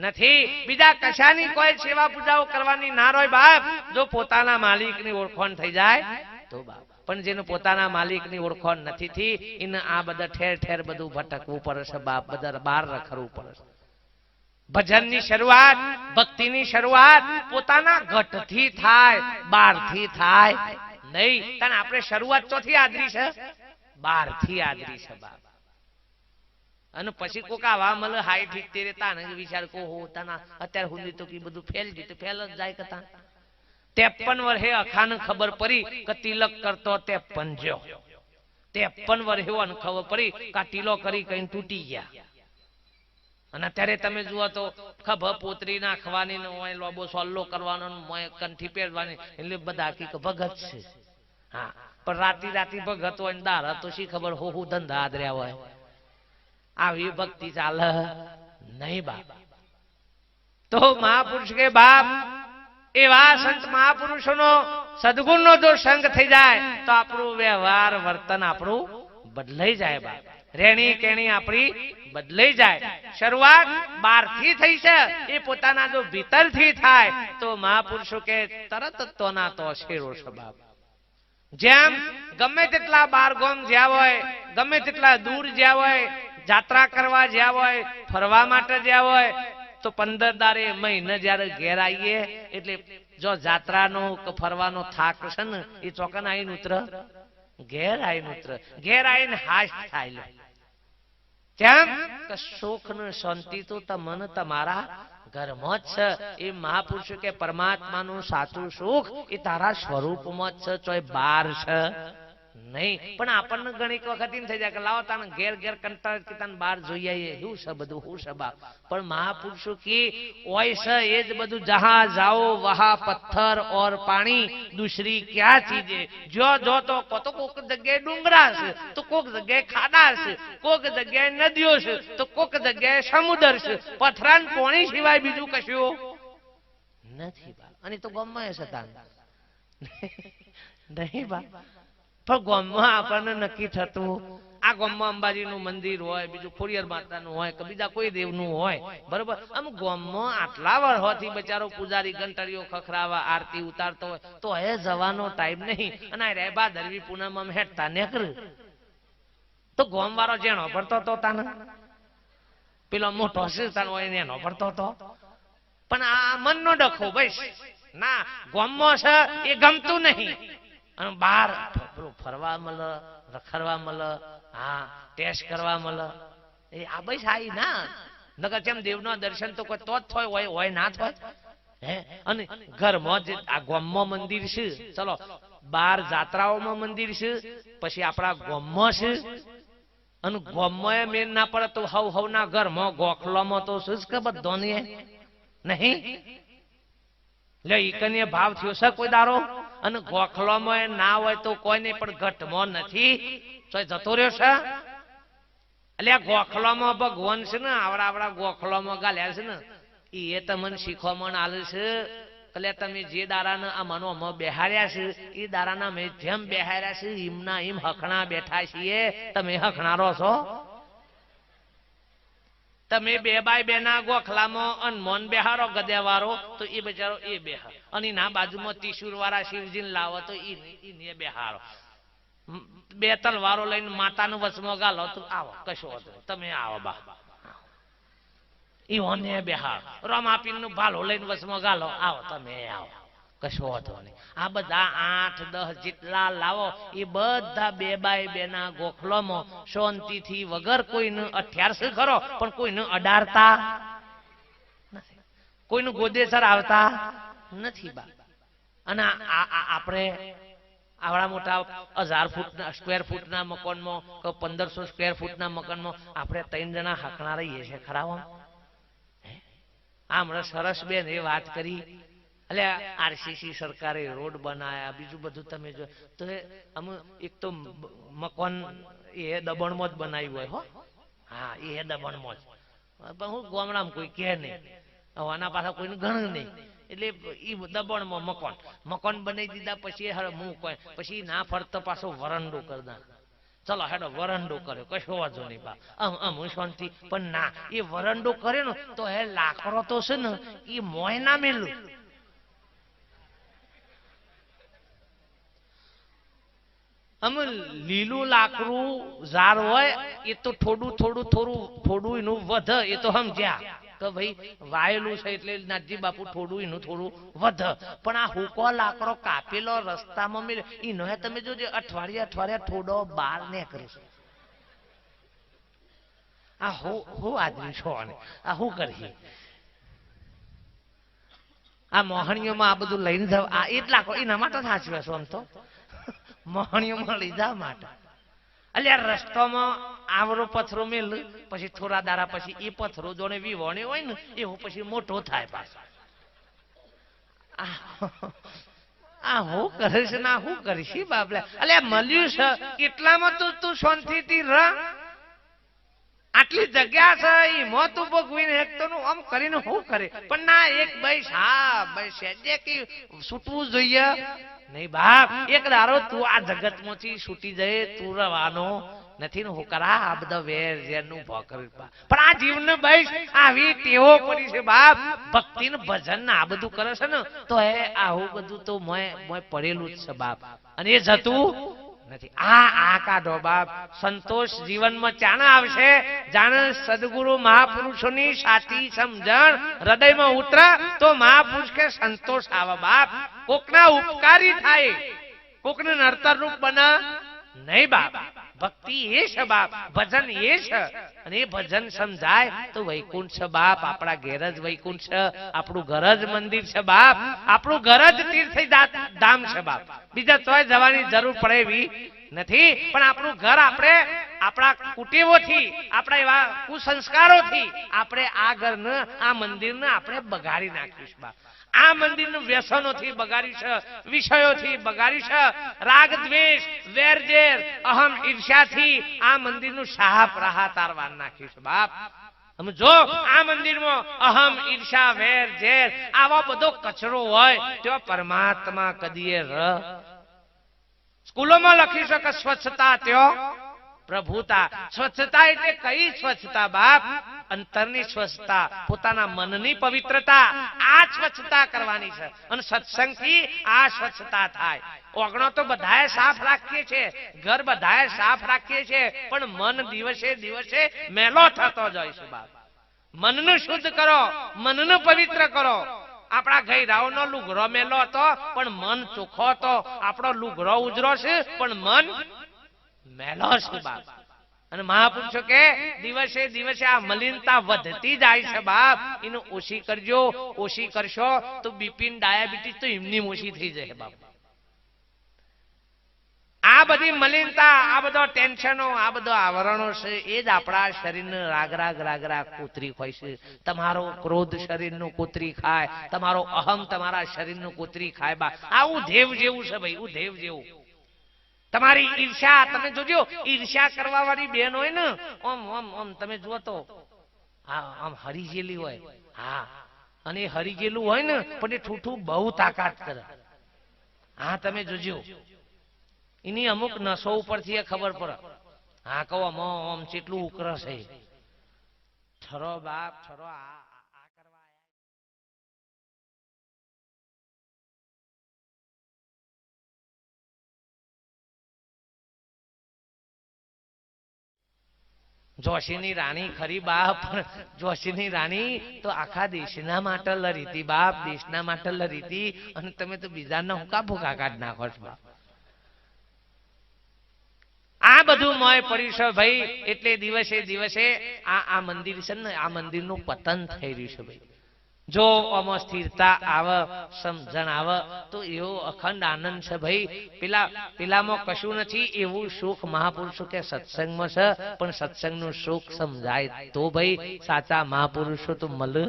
નથી. બીજા કશાની કોઈ સેવા પૂજાઓ કરવાની ના હોય બાપ, જો પોતાના માલિકની ઓળખાણ થઈ જાય તો બાપ. પણ જેને પોતાના માલિકની ઓળખાણ નથી થી એને આ બધા ઠેર ઠેર બધું ભટકવું પડે છે બાપ, બધા બહાર રખડવું પડે છે. ભજનની શરૂઆત, ભક્તિની શરૂઆત પોતાના ઘટથી થાય, બહારથી થાય નહીં. કારણ આપણે શરૂઆત ચોથી આદરી છે, બહારથી આદરી છે બાપ. અને પછી કોક આવા મળે હાઈ ઠીક તે રહેતા ને વિચાર કો હો તાના અત્યારે સુધી તો બધું ફેલ ગયું તો ફેલ જ જાય કતા. 53 વર્ષે અખાને ખબર પડી કે તિલક કરતો 53 જ્યો. 53 વર્ષે ખબર પડી કે તિલો કરી કઈ તૂટી ગયા. અને અત્યારે તમે જુઓ તો ખભ પોતરી નાખવાની ને હોય, લોબો સોલ્લો કરવાનો, કંઠી પહેરવાની, એટલે બધા કે ભગત છે. હા, પણ રાતી ભગત હોય ને દાર તો શી ખબર હું ધંધા આદર્યા હોય. આવી ભક્તિ ચાલે નહીં બાપ. તો મહાપુરુષ કે બાપ એવા સંત મહાપુરુષોનો સદગુણનો જો સંગ થઈ જાય તો આપણું વ્યવહાર વર્તન આપણું બદલાઈ જાય બાપ. રેણી કેણી આપણી બદલાઈ જાય. શરૂઆત બહારથી થઈ છે, એ પોતાના જો ભીતરથી થાય તો મહાપુરુષો કે તરત તો ના તો શેરો છે બાપ. જેમ ગમે તેટલા બાર ગામ જ્યાં હોય, ગમે તેટલા દૂર જ્યાં હોય, જાત્રા કરવા જ્યાં હોય, ફરવા માટે જ્યાં હોય, તો 15 દારે મહિને જયારે ઘેર આવીએ એટલે જો જાત્રાનો ફરવાનો થાક છે ને એ ચોકન આવીને ઉતર, ઘેર આવીને ઉતર, ઘેર આવીને હાશ થાય. કેમ કે સુખ ને શાંતિ તો તમને તમારા ઘરમાં જ છે. એ મહાપુરુષો કે પરમાત્માનું સાચું સુખ એ તારા સ્વરૂપમાં જ છે, ચોય બહાર છે નહીં. પણ આપણને ઘણી વખત એમ થઈ જાય કે લાવો તાને ઘેર ઘેર કંટાળ કે તાને બહાર જોઈ આવીએ, શું છે બધું શું છે બાપ. પણ મહાપુરુષો કી ઓય છે એ જ બધું, જહાં જાઓ વહા પથ્થર ઓર પાણી, દૂસરી ક્યાં ચીજે. જો જો તો કોક જગ્યાએ ડુંગરા છે, તો કોક જગ્યાએ ખાડા છે, કોક જગ્યાએ નદીઓ છે, તો કોક જગ્યાએ સમુદ્ર છે. પથરાન પાણી સિવાય બીજું કશું નથી બાપ. અને તો ગમે છે તાન નહીં બાપ. પણ ગામમાં આપણને નક્કી થતું આ ગામમાં અંબાજીનું મંદિર હોય, બીજું ખોડિયાર માતાનું હોય કે બીજા કોઈ દેવનું હોય, બરોબર. આમ ગામમાં આટલા વર્ષોથી બચારો પૂજારી ઘંટડીઓ ખખરાવા આરતી ઉતારતો હોય તો એ જવાનો ટાઈમ નહીં. અને રેબા ધરવી પૂનમ હેઠતા નેકર તો ગામ વાળો જેનો ભરતો તો તાને પેલો મોટો શીરતાન હોય ને એનો ભરતો તો. પણ આ મનનો ડખો બસ ના, ગામમાં છે એ ગમતું નહીં. અને બહાર ફરવા મળે, રખડવા મળે, હા ટેસ્ટ કરવા મળે, એ આ બસ આઈ ના. નકર કેમ દેવના દર્શન તો કોઈ તો જ થાય હોય ના થાય હે. અને ઘરમાં જ આ ગામમાં મંદિર છે, ચલો બાર જાત્રાઓમાં મંદિર છે, પછી આપણા ગામમાં છે. અને ગામમાં મેન ના પડે તો હવ ના ઘરમાં ગોખલામાં તો શું કે બધોની નહીં લે ઈકને ભાવ થયો છે કોઈ દારો. અને ગોખલામાં ના હોય તો કોઈ નહીં, પણ ઘટમાં નથી તો જતો રહ્યો છે. એટલે આ ગોખલામાં ભગવાન છે ને આવડા ગોખલામાં ગાલ્યા છે ને એ તમને શીખવામાં આલે છે. એટલે તમે જે દારાને આ મનોમાં બેહાર્યા છે એ દારાના મેં જેમ બેહાર્યા છે એમના એમ હખણા બેઠા છીએ. તમે હખણારો છો. તમે 2x2 ના ગોખલામાં અનમોન બેહારો ગદેવારો તો એ બચારો એ બેહાર અને ના બાજુમાં ત્રિશુર વાળા શિવજીને લાવો તો એ બેહારો. 2 તલવારો લઈને માતાનું વચમાં ગાલો તો આવો કશો હતો તમે આવો બા ઈ બેહાર. રમાપીર નું ભાલો લઈને વચમાં ગાલો આવો તમે આવો કશો હતો નહીં. આ બધા 8-10 જેટલા લાવો એ બધા 2x2 ના ગોખલામાં શાંતિથી વગર કોઈને 18 કરો પણ કોઈને અડાડતા નથી, કોઈનું ગોદેસર આવતા નથી બા. અને આપણે આવડા મોટા 1000 ફૂટના સ્ક્વેર ફૂટના મકાનમાં કે 1500 સ્ક્વેર ફૂટના મકાનમાં આપણે 3 જણા હકણા રહીએ છીએ ખરા. આમ સરસ બેન એ વાત કરી. એટલે આરસીસી સરકારે રોડ બનાયા બીજું બધું તમે જો તો અમે એક તો મકાન એ દબણમાં જ બનાવ્યું હોય. હો હા એ દબણમાં જ પણ હું ગામડામાં કોઈ કહે નહીં આના પાછા કોઈને ગણ નહીં એટલે એ દબણમાં મકાન બનાવી દીધા પછી હું કોઈ પછી ના ફરતો પાછો વરંડો કરી દા. ચલો હેડો વરંડો કર્યો કશો વાંધો નહીં બા હું શાંતિ. પણ ના એ વરંડો કરે ને તો હે લાકડો તો છે ને એ મોય ના મેલું. અમે લીલું લાકડું ઝાડ હોય એ તો થોડું એનું વધે એ તો સમજ્યા કે ભાઈ વાયેલું છે એટલે નાથજી બાપુ થોડું એનું થોડું વધે. પણ આ હુકો લાકડો કાપેલો રસ્તામાં મેં એનો તમે જોજો અઠવાડિયે થોડો બહાર નીકળે છે. આ હું આદમી છો આ શું કરીએ. આ મોહણીઓમાં આ બધું લઈને જાવ આ એટલા એના માટે સાચવે છો આમ તો મોહણીઓમાં લીધા માટે. એટલે રસ્તામાં આવરો પથરો મેલ પછી થોડા દાડા પછી એ પથરો જોને વિવણે હોય ને એવું પછી મોટો થાય પાછો. આ હું કરીશ ના હું કરીશ બાપલે. એટલે મળ્યું છે એટલામાં તું શાંતિથી રહ. આટલી જગ્યા છે એમાં તું ભોગવીને હેકતો નું આમ કરીને હું કરે. પણ ના એક ભાઈ હા ભાઈ સેજે કે છૂટવું જોઈએ નહીં બાપ. એક દારો તું આ જગત માંથી છૂટી જાય તું રવાનો નથી ને હું કરા આ બધા વેર ઝેર નું ભોકર. પણ આ જીવને ભાઈ આવી ટેવો પડી છે બાપ ભક્તિ ને ભજન ને આ બધું કરે છે ને તો હે આવું બધું તો મોય પડેલું જ છે બાપ. અને એ જતું નથી. આ કાઢો બાપ. સંતોષ જીવનમાં ચાના આવશે જાણે સદગુરુ મહાપુરુષોની સાચી સમજણ હૃદયમાં ઉતરે તો મહાપુરુષ કે સંતોષ આવે બાપ. કોકના ઉપકારી થાય કોકને નડતર રૂપ બને નહીં બાપ. ભક્તિ એ છે બાપ ભજન એ છે અને એ ભજન સમજાય તો વૈકુંઠ છે બાપ. આપણા ઘેર જ વૈકુંઠ છે આપણું ઘર જ મંદિર છે બાપ. આપણું ઘર જ તીર્થ ધામ છે બાપ. બીજા તોય જવાની જરૂર પડે એવી નથી. પણ આપણું ઘર આપણે આપણા કુટેવોથી આપણા એવા કુસંસ્કારોથી આપણે આ ઘરને આ મંદિરને આપણે બગાડી નાખ્યું બાપ. આ મંદિરનું વ્યસનોથી બગાડ્યું છે, વિષયોથી બગાડ્યું છે, રાગ દ્વેષ વેર ઝેર અહમ ઈર્ષ્યાથી આ મંદિરનું સાપ રાહા તારવા નાખ્યું છે બાપ. જો આ મંદિરમાં અહમ ઈર્ષા વેર ઝેર આવો બધો કચરો હોય તો પરમાત્મા કદીએ રહ. સ્કૂલોમાં લખી શકે સ્વચ્છતા ત્યો પ્રભુતા. સ્વચ્છતા એટલે કઈ સ્વચ્છતા બાપ? અંતરની સ્વચ્છતા પોતાના મનની પવિત્રતા આ સ્વચ્છતા કરવાની છે. અને સત્સંગથી આ સ્વચ્છતા થાય. ઓગણો તો બધાએ સાફ રાખીએ છે ઘર બધાએ સાફ રાખીએ છે પણ મન દિવસે દિવસે મેલો થતો જાય છે બાપ. મનનું શુદ્ધ કરો મનનું પવિત્ર કરો. આપણા ગૈરાઓનો લુગરો મેલો હતો પણ મન ચોખ્ખો હતો. આપણો લુગરો ઉજરો છે પણ મન મેલો છે બાપ. અને મહાપુરુષો કે દિવસે દિવસે આ મલિનતા વધતી જાય છે બાપ. એનું ઓછી કરજો. ઓછી કરશો તો બીપી ડાયાબિટીસ તો એમની ઓછી થઈ જાય બાપ. આ બધી મલિનતા આ બધો ટેન્શનો આ બધો આવરણો છે એ જ આપણા શરીરને રાગ કોતરી હોય છે. તમારો ક્રોધ શરીરનું કોતરી ખાય, તમારો અહમ તમારા શરીરનું કોતરી ખાય બા. આ ઉધેવ જેવું છે ભાઈ ઉધેવ જેવું. તમારી ઈર્ષ્યા, તમે જોજો ઈર્ષ્યા કરવા વાળી બેન હોય ને, ઓમ ઓમ ઓમ તમે જુઓ તો આમ હરીજેલી હોય, હા, અને હરીજેલું હોય ને પણ એ ઠૂઠું બહુ તાકાત કરે. હા તમે જોજો એની અમુક નસો ઉપરથી ખબર પડે. હા કહો ઓમ કેટલું ઉકર છે. ઠરો બાપ ઠરો આ કરવા જોશીની રાણી ખરી બાપ, જોશીની રાણી તો આખા દેશના માટે લડી હતી બાપ, દેશના માટે લડી હતી. અને તમે તો બીજાના હું કા ભૂકા કાઢ નાખો છો બાપ. આ બધું મોય પડ્યું છે ભાઈ. એટલે દિવસે દિવસે આ મંદિર છે ને, આ મંદિરનું પતન થઈ રહ્યું છે ભાઈ. જો આમાં સ્થિરતા આવે, સમજણ આવે તો એવો અખંડ આનંદ છે ભાઈ. પેલામાં કશું નથી એવું સુખ મહાપુરુષો કે સત્સંગમાં છે. પણ સત્સંગનું સુખ સમજાય તો ભાઈ સાચા મહાપુરુષો તો મળે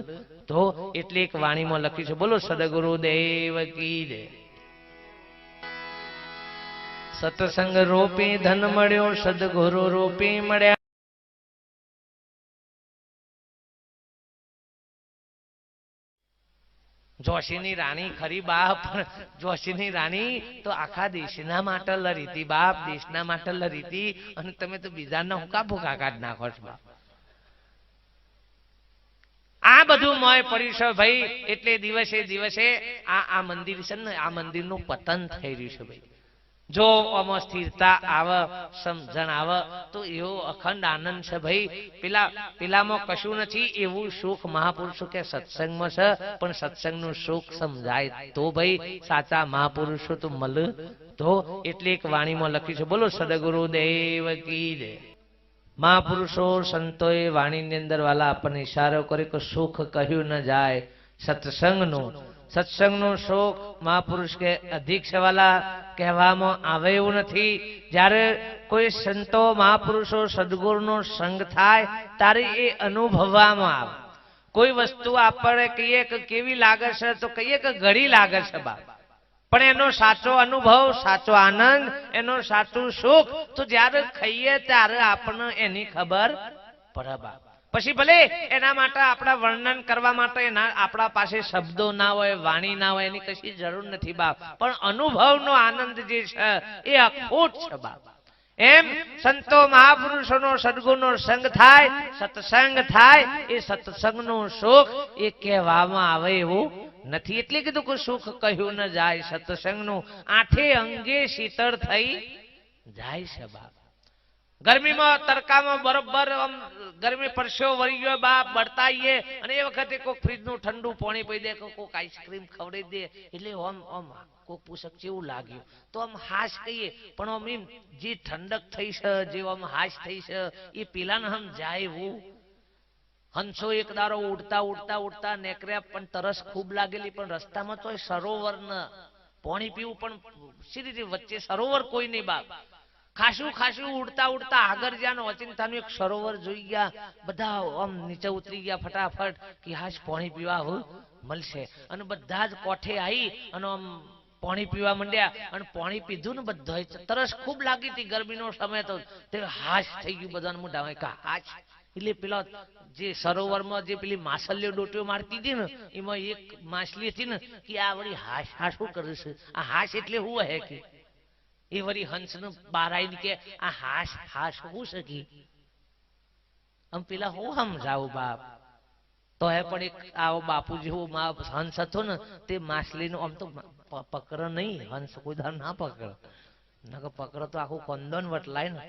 તો. એટલે એક વાણીમાં લખ્યું છે, બોલો સદગુરુ દેવ કી જય. સત્સંગ રૂપી ધન મળ્યો, સદગુરુ રૂપી મળ્યા. જોશીની રાણી ખરી બાપ, જોશીની રાણી તો આખા દેશના માટે લડી હતી બાપ, દેશના માટે લડી હતી. અને તમે તો બીજાના હું કા ભૂકા કાઢ નાખો છો બાપ. આ બધું મોય પડ્યું છે ભાઈ. એટલે દિવસે દિવસે આ મંદિર છે ને, આ મંદિરનું પતન થઈ રહ્યું છે ભાઈ. જો આમાં સ્થિરતા આવે, સમજણ આવે તો એવો અખંડ આનંદ છે ભાઈ. પેલામાં કશું નથી એવું સુખ મહાપુરુષો કે સત્સંગમાં છે. પણ સત્સંગનું સુખ સમજાય તો ભાઈ સાચા મહાપુરુષો તો મળે તો. એટલે એક વાણીમાં લખ્યું છે, બોલો સદગુરુ દેવ કી જય. મહાપુરુષો સંતોએ વાણીની અંદર વાલા આપણને ઈશારો કર્યો કે સુખ કહ્યું ન જાય સત્સંગનું. સત્સંગનું સુખ મહાપુરુષ કે અધિક છે વાલા, કહેવામાં આવે એવું નથી. જ્યારે કોઈ સંતો મહાપુરુષો સદગુરુનો સંગ થાય ત્યારે એ અનુભવવામાં આવે. કોઈ વસ્તુ આપણે કહીએ કે કેવી લાગે છે તો કહીએ કે ઘડી લાગે છે બાપ, પણ એનો સાચો અનુભવ, સાચો આનંદ, એનો સાચું સુખ તો જ્યારે ખાઈએ ત્યારે આપણને એની ખબર પડે બાપ. પછી ભલે એના માટે આપણા વર્ણન કરવા માટે આપણા પાસે શબ્દો ના હોય, વાણી ના હોય, એની કશી જરૂર નથી બાપ. પણ અનુભવનો આનંદ જે છે એ અખૂટ છે બાપ. એમ સંતો મહાપુરુષોનો સદગુરુનો સંગ થાય, સત્સંગ થાય, એ સત્સંગનું સુખ એ કહેવામાં આવે એવું નથી. એટલે કીધું કે સુખ કહ્યું ન જાય સત્સંગનું, આઠે અંગે શીતળ થઈ જાય છે બાપ. ગરમીમાં તડકામાં બરોબર ગરમી પરસ્યો વળી ગયો બાપ, બળતાઈએ અને એ વખતે કોઈક ફ્રીજનું ઠંડુ પાણી પી દે, કોઈક આઈસ્ક્રીમ ખવડાવી દે એટલે ઓમ કોઈક પૂછક કેવું લાગ્યું તો આમ હાશ કહીએ. પણ આમ એમ જે ઠંડક થઈ છે, જે આમ હાશ થઈ છે એ પેલાને આમ જાય એવું. હંસો એક દારો ઉડતા ઉડતા ઉડતા નેકર્યા, પણ તરસ ખૂબ લાગેલી, પણ રસ્તામાં તો સરોવર ને પાણી પીવું, પણ સીધી રીતે વચ્ચે સરોવર કોઈ નહીં બાપ. ખાસું ઉડતા ઉડતા આગળ ગયા, અચિંતાનું એક સરોવર જોઈ ગયા. બધા આમ નીચે ઉતરી ગયા ફટાફટ કે હાશ પાણી પીવા મળશે. અને બધા જ કોઠે આવી અને આમ પાણી પીવા માંડ્યા. અને પાણી પીધું ને બધા, તરસ ખૂબ લાગી હતી, ગરમીનો સમય તો તે હાશ થઈ ગયું બધાને મોઢામાં હાશ. એટલે પેલા જે સરોવરમાં જે પેલી માછલીઓ ડોટીઓ મારતી હતી ને, એમાં એક માછલી હતી ને કે આ વળી હાશ હાશ શું કરે છે, આ હાશ એટલે શું હે કે એ વળી હંસ નું બારાઈ કે આ હાશ હાશ હું શકી. આમ પેલા હું સમજાવું બાપ. તો હે પણ એક આવો બાપુ જેવો હંસ હતો ને, તે માછલી નું આમ તો પકડ નહીં, હંસ કોઈ ધાર ના પકડ, નકર પકડ તો આખું કંદન વટલાય ને.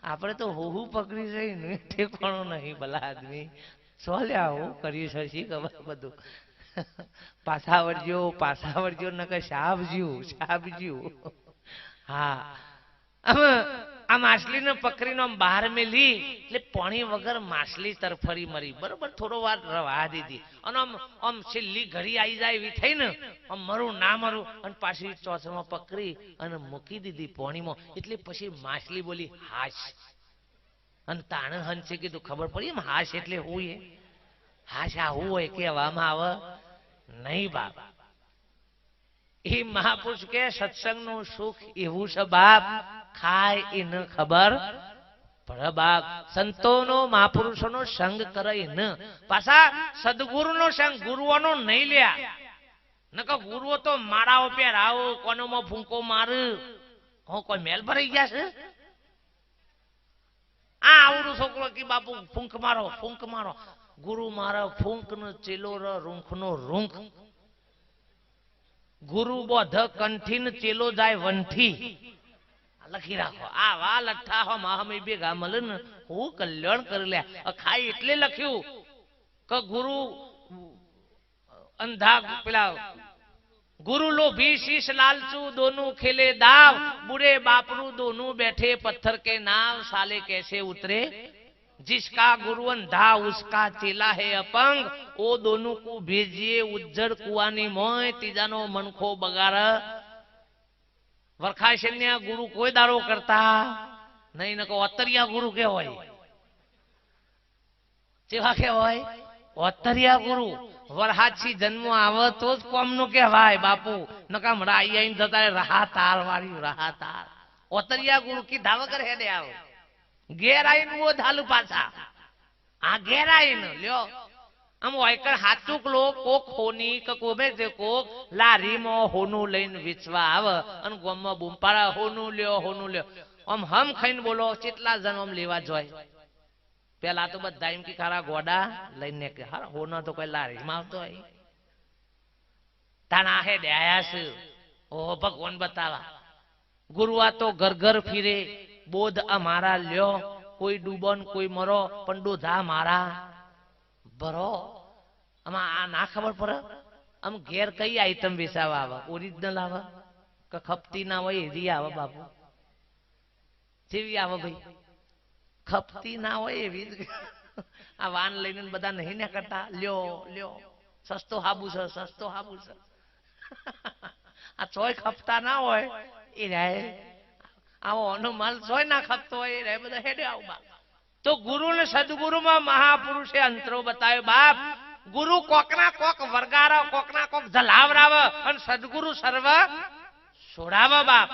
આપણે તો હું પકડી જઈ ને ઠેકાણું નહીં ભલા આદમી. સોલ્યા હું કર્યું છે શી ખબર બધું. પાછા વળજો નકર સાબજ્યું. હા આ માછલી ને પકડીને બહાર મેલી એટલે પાણી વગર માછલી તરફરી મરી. બરોબર થોડો વાર રવા દીધી અને આમ છેલ્લી ઘડી આવી જાય એવી થઈ ને, આમ મરું ના મરું, અને પાછી ચોથમાં પકડી અને મૂકી દીધી પાણીમાં. એટલે પછી માછલી બોલી હાશ. અને તાણે હંસે કીધું ખબર પડી એમ હાશ એટલે હું એ હાશ આ હું હોય કહેવામાં આવે નહીં બાપ. એ મહાપુરુષ કે સત્સંગનું સુખ એવું છે બાપ, ખાય એ ન ખબર પડે બાપ. સંતોનો મહાપુરુષોનો સંગ કરે ન, પાછા સદગુરુનો સંગ ગુરુઓનો નહીં લ્યા. નકર ગુરુઓ તો માળાઓ પહેરાવો, કોનોમાં ફૂંકો મારે, હું કોઈ મેલ ભરાઈ ગયા છે. આ આવડું છોકરો કે બાપુ ફૂંક મારો, ફૂંક મારો. ગુરુ મારા ફૂંક નો ચેલો રૂંખ નો રૂંખ. ગુરુ બોધ કંઠી ને ચેલો જાય વંઠી. લખી રાખો. આ વા લઠ્ઠા હો માહમી ભેગા મળે ને હું કલ્યાણ કરી લે. ખાઈ એટલે લખ્યું કે ગુરુ અંધા પેલા गुरु लोभी शीश लालचू दोनों खेले दाव, बुरे बापरू दोनों बैठे पत्थर के नाव, साले कैसे उतरे जिसका गुरु अंधा उसका चेला है अपंग, ओ दोनों को भेजिए उज्जड़ कुआनी मोय, तीजानो मनखो बगार. वरखाशन्या गुरु कोई दारो करता नहीं, नको अतरिया गुरु के होय. चेवा के होय अतरिया गुरु. वरहाची जन्म आव तो ज कोमनो कहेवाय बापू, नका हमरा आई जता रहा तार वाली रहा तार. ओतरिया गुरु की धावकर हेडे आव घेर आईन वो धालू पाछा. आ घेर आईन ल्यो आम वायकर हाचुक लोग कोक होनी क कोबे जे कोक लारी मो होनु लईन विचवा आव अन गोम में बूमपाड़ा होनु ल्यो. हम खाइन बोलो चेटला जन्म लेवा जोय. पेला तो बधा एम की खारा गोडा लईने के हर होना तो कोई लारी में आवतो है. ताना है दयास ओ भगवान बतावा. गुरुआ तो घर घर फिरे बोध अमारा ल्यो, कोई डूबन कोई मरो पण डोधा मारा बरो. आमा आ ना खबर पर आम घेर कई आइटम बेसावा आवा, ओरिजिनल आवा क खपती ना होय एवी आवा बाबू. जेवी आवा भाई खपती ना होय एवी. आ वान लईने बधा नहीं ने करता ल्यो ल्यो सस्तो हाबू छे, सस्तो हाबू छे. आ चोय खपता ना होय ए राय आवो अनु माल चोय ना खपतो होय ए राय बधा हेडे आव बाप. तो गुरु ने सदगुरु में महापुरुषे अंतरो बतायो बाप. गुरु कोकना कोक वर्गारा कोकना कोक जलावराव अन सदगुरु सर्व छोड़ाव बाप.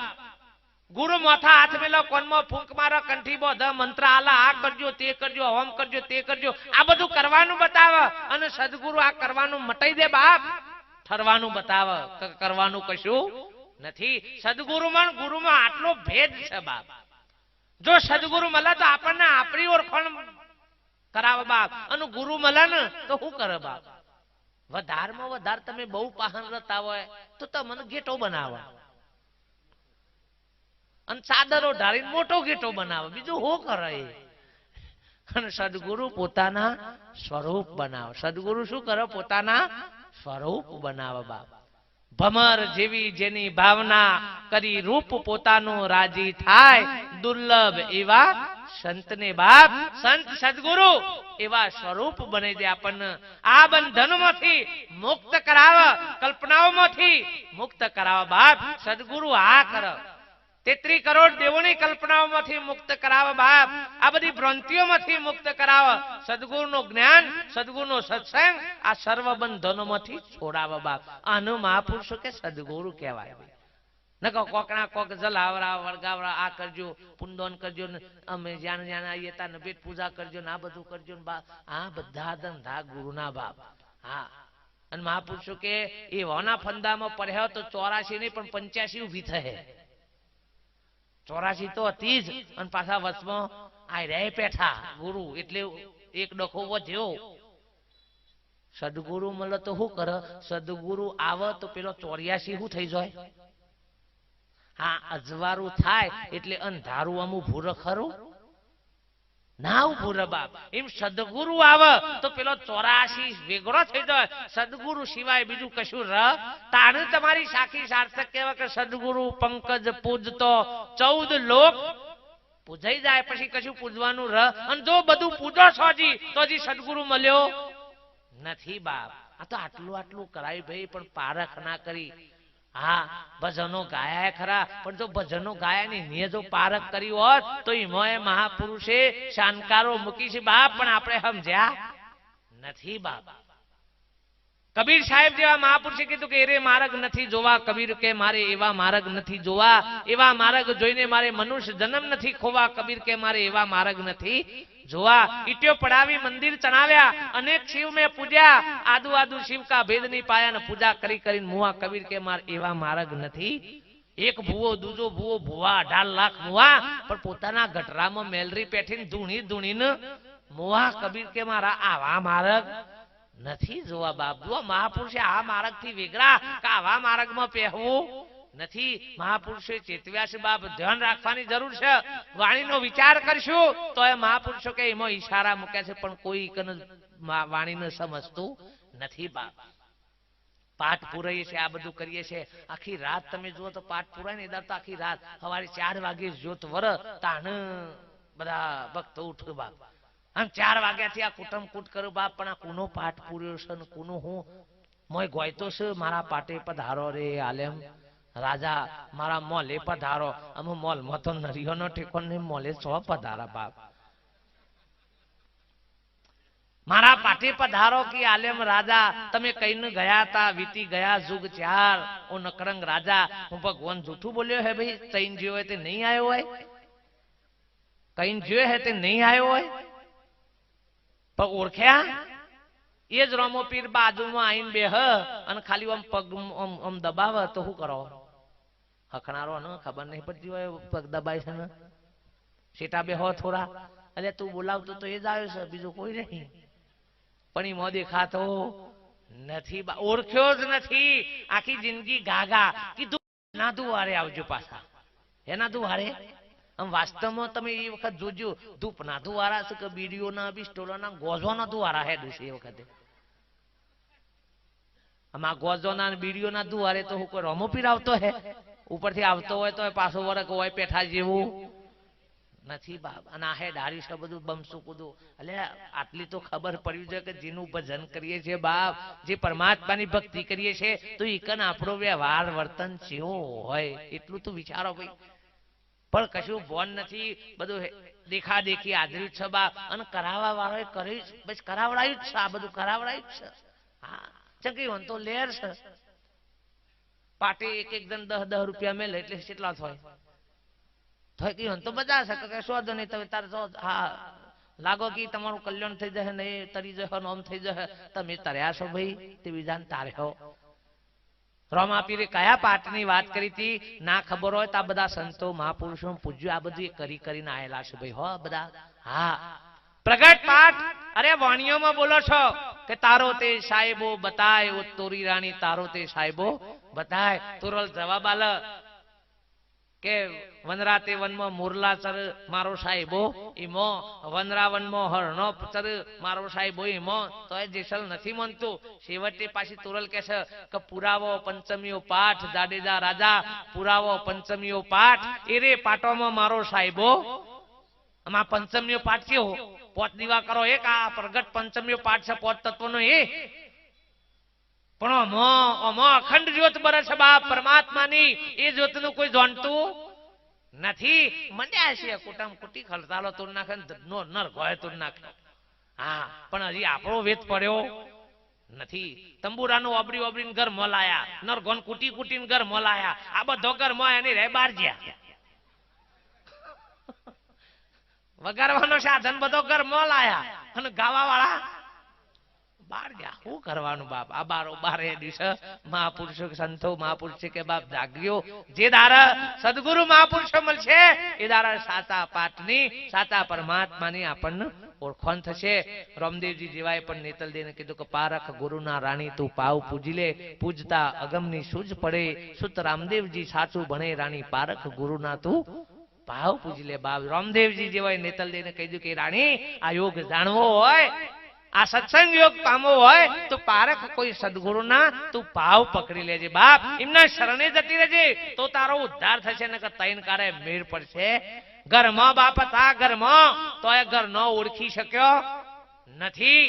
गुरु माथा हाथ में लो कोन में फूंक मारो कंठी बोध मंत्र आला आ करजो ते करजो होम करजो ते करजो आ बधु करवानु बताव अने सदगुरु आ करवानु मटाई दे बाप. ठरवानु बताव करवानु कशु नथी. सदगुरु में गुरु में आटलो भेद छे बाप. जो सदगुरु मले तो आपने आपरी ओळखाण कराव बाप अने गुरु मले ने तो हूँ करे बाप. वधार में वधार तमे बहु पाहन रहता होय तो तमने गेटो बनावा अन चादरो ढाळीने मोटो गेटो बनावे, बीजू हो करे. अन सदगुरु पोताना स्वरूप बनावे. सदगुरु शू करे पोताना स्वरूप बनावे बाप. भमर जेवी जेनी भावना करी रूप पोतानो राजी थाय, दुर्लभ एवा संत ने बाप. संत सदगुरु एवा स्वरूप बने दे आपने. आ बंधन मांथी मुक्त कराव, कल्पनाओं मांथी मुक्त कराव बाप. सदगुरु आ करे 33 करोड़ देवोनी कल्पनाओं मांथी मुक्त कराव बाप. आ बधी भ्रांतिओं मांथी मुक्त कराव. सदगुरुनो ज्ञान सदगुरुनो सत्संग आ सर्व बंधनों मांथी छोड़ाव बाप. आनु महापुरुषो के सदगुरु कहेवाय. नको कोकना कोक जलावरा वर्गावरा आ करजो पुंडोन करजो अमे ज्यान ज्यान आईए ताने पेट पूजा करजो ना बधु करजो बाप. आ बधा धंधा गुरुना बाप. हाँ अन महापुरुषो के ए वाना फंदा में पढ़्या तो 84 नहीं पण 85 उभी थहे. 84 तो तीज अन पाछा वचमा आय रे पेठा गुरु એટલે એક ડખો વધ્યો. સદગુરુ મળે તો શું કરે? સદગુરુ આવે તો પેલો 84 શું થઈ જાય? હા અજવારું થાય એટલે અંધારું આમ ઊભું રખરું ના ઊભું રે બાપ. એમ સદગુરુ આવે તો પેલો 84 વેગળો થઈ જાય. સદગુરુ સિવાય બીજું કશું ર તાણે તમારી સાખી સાર્થક કહેવાય કે સદગુરુ પંકજ પૂજતો 14 લોક પૂજાઈ જાય પછી કશું પૂજવાનું ર. અને જો બધું પૂજો છોજી તો જી સદગુરુ મળ્યો નથી બાપ. આ તો આટલું આટલું કરાય ભાઈ પણ પારખ ના કરી. हाँ भजनो गाया है खरा पण जो भजनो गाया नहीं ने जो पारख करी होत तो इमोए महापुरुषे शानकारो मुकी छे बाप. पण आपणे समज्या નથી बाप. કબીર સાહેબ જેવા મહાપુરુષે કીધું કે એરે માર્ગ નથી જોવા, કબીર કે મારે એવા માર્ગ નથી જોવા, એવા માર્ગ જોઈને મારે મનુષ્ય જન્મ નથી ખોવા, કબીર કે મારે એવા માર્ગ નથી જોવા. ઈટ્યો પડાવી મંદિર ચણાવ્યા, અનેક શિવ મેં પૂજ્યા, આદુ આદુ શિવ કા ભેદ ની પાયા, ને પૂજા કરી કરીને મુવા, કબીર કે મારે એવા માર્ગ નથી. એક ભૂવો દૂજો ભૂવો ભૂવા 18 લાખ મુવા, પણ પોતાના ગટરામાં મેલરી પેઠીને ધૂણી ધૂણીને મુવા, કબીર કે મારા આવા માર્ગ નથી જોવા. બાપ જો મહાપુરુષે આ માર્ગ થી વેગળા કે આવા માર્ગમાં પહેવું નથી. મહાપુરુષે ચેતવ્યા છે બાપ, ધ્યાન રાખવાની જરૂર છે. વાણીનો વિચાર કરશું તો એ મહાપુરુષો કે એમાં ઈશારા મૂક્યા છે, પણ કોઈ વાણીને સમજતું નથી બાપ. પાઠ પુરાઈએ છે, આ બધું કરીએ છે, આખી રાત તમે જુઓ તો પાઠ પુરાય ને તો આખી રાત સવારે 4 વાગે જ્યોત વર તાણ બધા ભક્તો ઉઠ બાપ. આમ 4 વાગ્યાથી આ કુટુંબ કૂટ કરું બાપ, પણ આ કુનો પાઠ પૂર્યો છે ને કુનો હું મોય ગોયતો છે. મારા પાટે પધારો રે આલેમ રાજા, મારા મોલે પધારો. અમે મોલમાં તો નરિયોનો ટેકો ને મોલે સો પધારા બાપ. મારા પાટે પધારો કી આલેમ રાજા, તમે કઈને ગયા તા વીતી ગયા જુગ 4. ઓ નકરંગ રાજા, હું ભગવાન જૂઠું બોલ્યો હે ભાઈ? તૈન જ્યો હે તે નહીં આવ્યો હોય, કઈન જ્યો હે તે નહીં આવ્યો હોય, પણ ઓળખ્યા એ જ રોમો પીર બાજુમાં આવીને બેહ અને ખાલી આમ પગ આમ દબાવે તો શું કરો? હખણારો ને ખબર નહીં પડતી હોય પગ દબાય છે ને. સીટા બેહો થોડા, અરે તું બોલાવતો તો એ જ આવ્યો છે, બીજું કોઈ નહીં. પણ એ મો દેખાતો નથી, ઓળખ્યો જ નથી. આખી જિંદગી ગાગા કીધું ના દુવારે આવજો પાછા. એના દુવારે આમ વાસ્તવમાં તમે એ વખત જોજો, ધૂપના દુવારા છે કે બીડીઓના બિસ્ટોલોના ગોઝોના દુવારા હે દુશે એ વખતે. આમાં ગોઝોના બીડીઓના દુવારે તો હું કોઈ રમો પીર આવતો હે? ઉપરથી આવતો હોય તો પાછો વરક હોય પેઠા જેવું નથી બાપ. અને આ હે ડારી છે બધું બમસું કૂદું. એટલે આટલી તો ખબર પડવી જોઈએ કે જેનું ભજન કરીએ છીએ બાપ, જે પરમાત્માની ભક્તિ કરીએ છીએ, તો ઈકન આપણો વ્યવહાર વર્તન કેવો હોય એટલું તો વિચારો ભાઈ. પણ કશું બોન નથી, બધું દેખા દેખી આદર્યું છે બાપ. અને કરાવવા વાળો કર્યું બસ કરાવડાયું જ છે, આ બધું કરાવડાયું જ છે. હા ચકી તો લેર છે. પાટે એક જણ 10-10 રૂપિયા મેલે એટલે કેટલા થાય? તો બધા છે કે શોધો નહીં તમે તારે હા લાગો કે તમારું કલ્યાણ થઈ જશે ને એ તરી જશે ને આમ થઈ જશે. તમે તર્યા છો ભાઈ, તે બીજાને તાર્યો. રોમા પીરે કયા પાઠની વાત કરી હતી ના ખબર હોય તો આ બધા સંતો મહાપુરુષો પૂજ્યું, આ બધું કરી કરીને આયેલા છે ભાઈ હો બધા. હા પ્રગટ પાઠ. અરે વાણીઓમાં બોલો છો કે તારો તે સાહેબો બતાય, ઓ તોરી રાણી તારો તે સાહેબો બતાય. તુરલ જવાબ આલ કે વનરાતે વનમાં મુરલા ચર મારો સાહેબો ઈમો, વનરા વનમાં હરણો ચર મારો સાહેબો ઈમો. તો એ જેસલ નથી માનતું. છેવટે પાછી તુરલ કે છે કે પુરાવો પંચમીઓ પાઠ, જાડેજા રાજા પુરાવો પંચમીઓ પાઠ, એરે પાટોમાં મારો સાહેબો. આમાં પંચમીઓ પાઠ કેવો? 5 દીવા કરો એક, આ પ્રગટ પંચમીઓ પાઠ છે 5 તત્વનો એ. પણ અખંડ જ્યોત બરે છે બાપ પરમાત્માની. એ જ્યોતનું કોઈ જાણતું નથી. મંડ્યા છે કુટુંબ કુટી ખલતાલો તોડ નાખે, નર ગોય તોડ નાખે. હા પણ હજી આપણો વેત પડ્યો નથી. તંબુરાનું ઓબડી ઓબડીને ઘર મોલાયા, નર ગોન કુટી કુટીને ઘર મોલાયા. આ બધો ઘર મોય એની રે બાર જ્યા. વગાડવાનો સાધન બધો ઘર મોલાયા અને ગાવા વાળા બાર ગયા. શું કરવાનું બાપ? આ બારે દિવસે મહાપુરુષો સંતો મહાપુરુષ કે બાપ જાગ્યો. જે દારા સદગુરુ મહાપુરુષો મળશે એ દારા સાચા પાઠની, સાચા પરમાત્માની આપણને ઓળખાણ થશે. રામદેવજી જેવાએ પણ નેતલ દેને કીધું કે પારખ ગુરુના રાણી તું પાવ પૂજી લે, પૂજતા અગમની સૂઝ પડે. સુત રામદેવજી સાચું ભણે રાણી પારખ ગુરુના તું ભાવ પૂજી લે બાપ. રામદેવજી જેવાએ નેતલ દેને કીધું કે રાણી આ યોગ જાણવો હોય, આ સત્સંગ યોગ પામવો હોય તો પારખ કોઈ સદગુરુના તું ભાવ પકડી લેજે બાપ. એમના શરણે જતી રહેજે તો તારો ઉદ્ધાર થશે. ને કે તૈન કારે મેળ પડશે. ઘરમાં બાપ હતા ઘરમાં તો એ ઘર નો ઓળખી શક્યો નથી.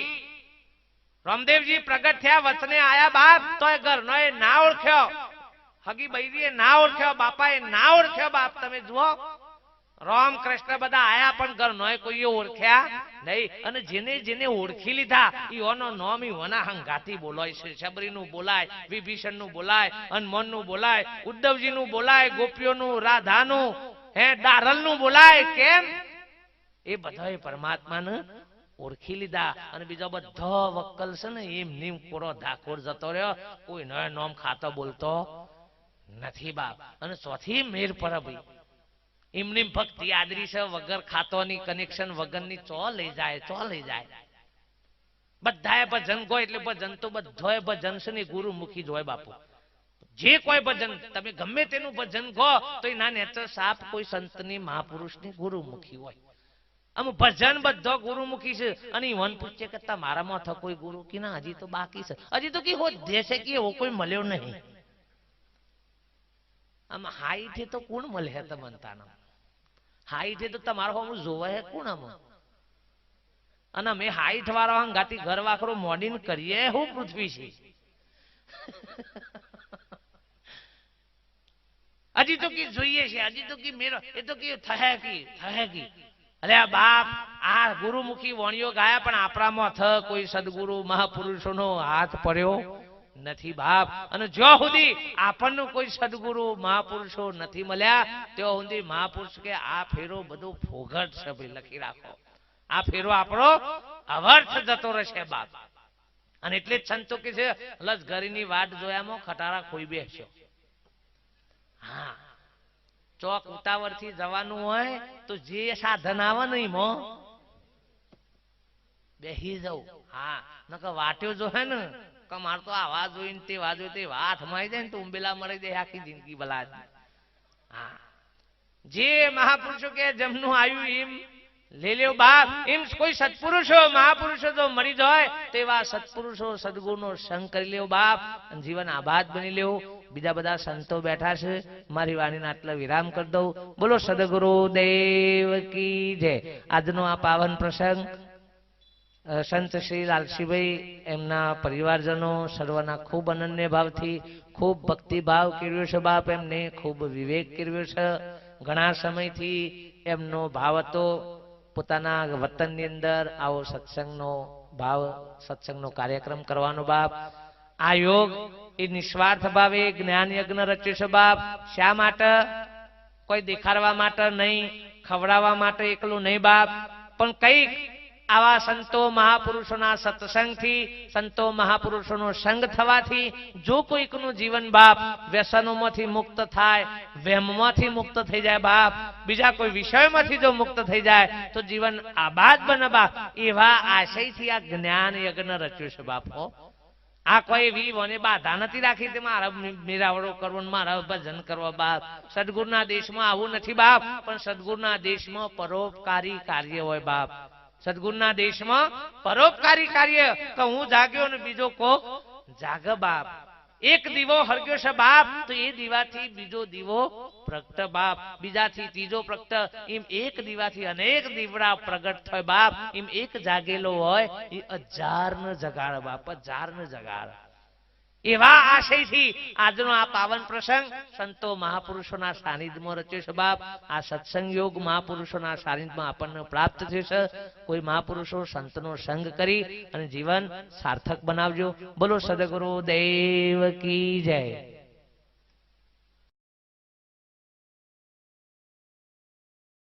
રામદેવજી પ્રગટ થયા વચને આયા બાપ તો એ ઘર નો એ ના ઓળખ્યો. હગી બૈરીએ ના ઓળખ્યો, બાપાએ ના ઓળખ્યો બાપ. તમે જુઓ રામ કૃષ્ણ બધા આયા પણ ઘર નોય કોઈએ ઓળખ્યા નહીં. અને જેને જેને ઓળખી લીધા ઈઓનો નામ ઈઓના હંગાતી બોલાય છે. શબરીનું બોલાય, વિભીષણનું બોલાય, હનુમાનનું બોલાય, ઉદ્ધવજીનું બોલાય, ગોપીઓનું, રાધાનું, દારલનું બોલાય. કેમ? એ બધાએ પરમાત્માને ઓળખી લીધા. અને બીજો બધો વક્કલ છે ને એમ નીમ કોરો ધાકોર જતો રહ્યો, કોઈ નયો નામ ખાતો બોલતો નથી બાપ. અને ચોથી મેર પર ભાઈ એમની ભક્તિ આદરી છે વગર ખાતોની, કનેક્શન વગરની. ચો લઈ જાય, ચો લઈ જાય. બધાએ ભજન ગો એટલે ભજન તો બધોય ભજન છે ને ગુરુમુખી જ હોય બાપુ. જે કોઈ ભજન તમે ગમે તેનું ભજન ગો તો એ ના નેચર સાપ કોઈ સંતની, મહાપુરુષની ગુરુમુખી હોય. આમ ભજન બધો ગુરુમુખી છે. અને વન પૂછે કે તમારામાં થ કોઈ ગુરુ કે ના હજી તો બાકી છે. હજી તો કે હો દેશે કે એવો કોઈ મળ્યો નહીં. આમ હાઈથી તો કોણ મળે હે તમનતાના? હાઈઠે તો તમારો હું જોવાય કોણ આમાં? અને અમે હાઈઠ વાળો હંગાતી ઘર વાખરો મોડીને કરીએ હું પૃથ્વી છે. હજી તો કી જોઈએ છે, હજી તો કી મેરો એ તો કી થહેકી. અરે બાપ, આ ગુરુમુખી વાણીઓ ગાયા પણ આપણામાં થ કોઈ સદગુરુ મહાપુરુષોનો હાથ પડ્યો નથી બાપ. અને જો સુધી આપણને કોઈ સદગુરુ મહાપુરુષો નથી મળ્યા ત્યાં સુધી મહાપુરુષ કે આ ફેરો બધો ફોગટ છે ભાઈ, લખી રાખો. આ ફેરો આપણો અવર્થ જતો રહેશે બાપ. અને એટલે જ સંતો કે છે લસ ઘરની વાટ જોયામાં ખટારા ખોઈ બેસ્યો. હા, ચોક ઉતાવળ થી જવાનું હોય તો જે સાધન આવે ને એમાં બેસી જવું. હા, નકર વાટ્યો જો હે ને માર તો આવા જોઈને તે વાજો તે વાત મારી જાય ને તો ઉંબેલા મળી જાય આખી જિંદગી બલા. હા, જે મહાપુરુષો કે જમનું આવ્યું એમ લઈ લેવું બાપ. એમ કોઈ સત્પુરુષો મહાપુરુષો જો મળી જાય તેવા સત્પુરુષો સદગુરુનો સંગ કરી લેવું બાપ. જીવન આબાદ બની લેવું. બીજા બધા સંતો બેઠા છે, મારી વાણીને આટલા વિરામ કરી દઉં. બોલો સદગુરુ દેવ કી જય. આજનો આ પાવન પ્રસંગ સંત શ્રી લાલસીભાઈ એમના પરિવારજનો સર્વના ખૂબ અનન્ય ભાવથી ખૂબ ભક્તિભાવ કેળવ્યો છે બાપ. એમને ખૂબ વિવેક કેળવ્યો છે. ઘણા સમયથી એમનો ભાવ હતો પોતાના વતનની અંદર આવો સત્સંગનો ભાવ, સત્સંગનો કાર્યક્રમ કરવાનો બાપ. આ યોગ એ નિસ્વાર્થ ભાવે જ્ઞાન યજ્ઞ રચ્યો છે બાપ. શા માટે? કોઈ દેખાડવા માટે નહીં, ખવડાવવા માટે એકલું નહીં બાપ, પણ કઈક આવા સંતો મહાપુરુષોના સત્સંગથી, સંતો મહાપુરુષોનો સંગ થવાથી જો કોઈકનું જીવન બાપ વ્યસનોમાંથી મુક્ત થાય, વહેમમાંથી મુક્ત થઈ જાય બાપ, બીજા કોઈ વિષયમાંથી જો મુક્ત થઈ જાય તો જીવન આબાદ બને બાપ. એવા આશયથી આ જ્ઞાન યજ્ઞ રચ્યું છે બાપો. આ કોઈ વીવોને બાધા નથી રાખી તે મારા મેરાવડો કરવો, મારા ભજન કરવા બાપ. સદગુરુના દેશમાં આવું નથી બાપ, પણ સદગુરુના દેશમાં પરોપકારી કાર્ય હોય બાપ. સદગુરુના દેશમાં પરોપકારી કાર્ય તો હું જાગ્યો ને બીજો કોક જાગ બાપ. એક દીવો હરગ્યો છે બાપ તો એ દીવાથી બીજો દીવો પ્રગટ બાપ, બીજાથી ત્રીજો પ્રગટ, એમ એક દીવાથી અનેક દીવડા પ્રગટ થાય બાપ. એમ એક જાગેલો હોય એ 1000 ને જગાડ બાપ, 1000 ને જગાડ. એવા આશયથી આજનો આ પાવન પ્રસંગ સંતો મહાપુરુષોના સાનિધ્યમાં રચ્યો છે બાપ. આ સત્સંગ યોગ મહાપુરુષોના સાનિધ્યમાં આપણને પ્રાપ્ત થયો છે. કોઈ મહાપુરુષો સંતનો સંગ કરી અને જીવન સાર્થક બનાવજો. બોલો સદગુરુ દેવ કી જય.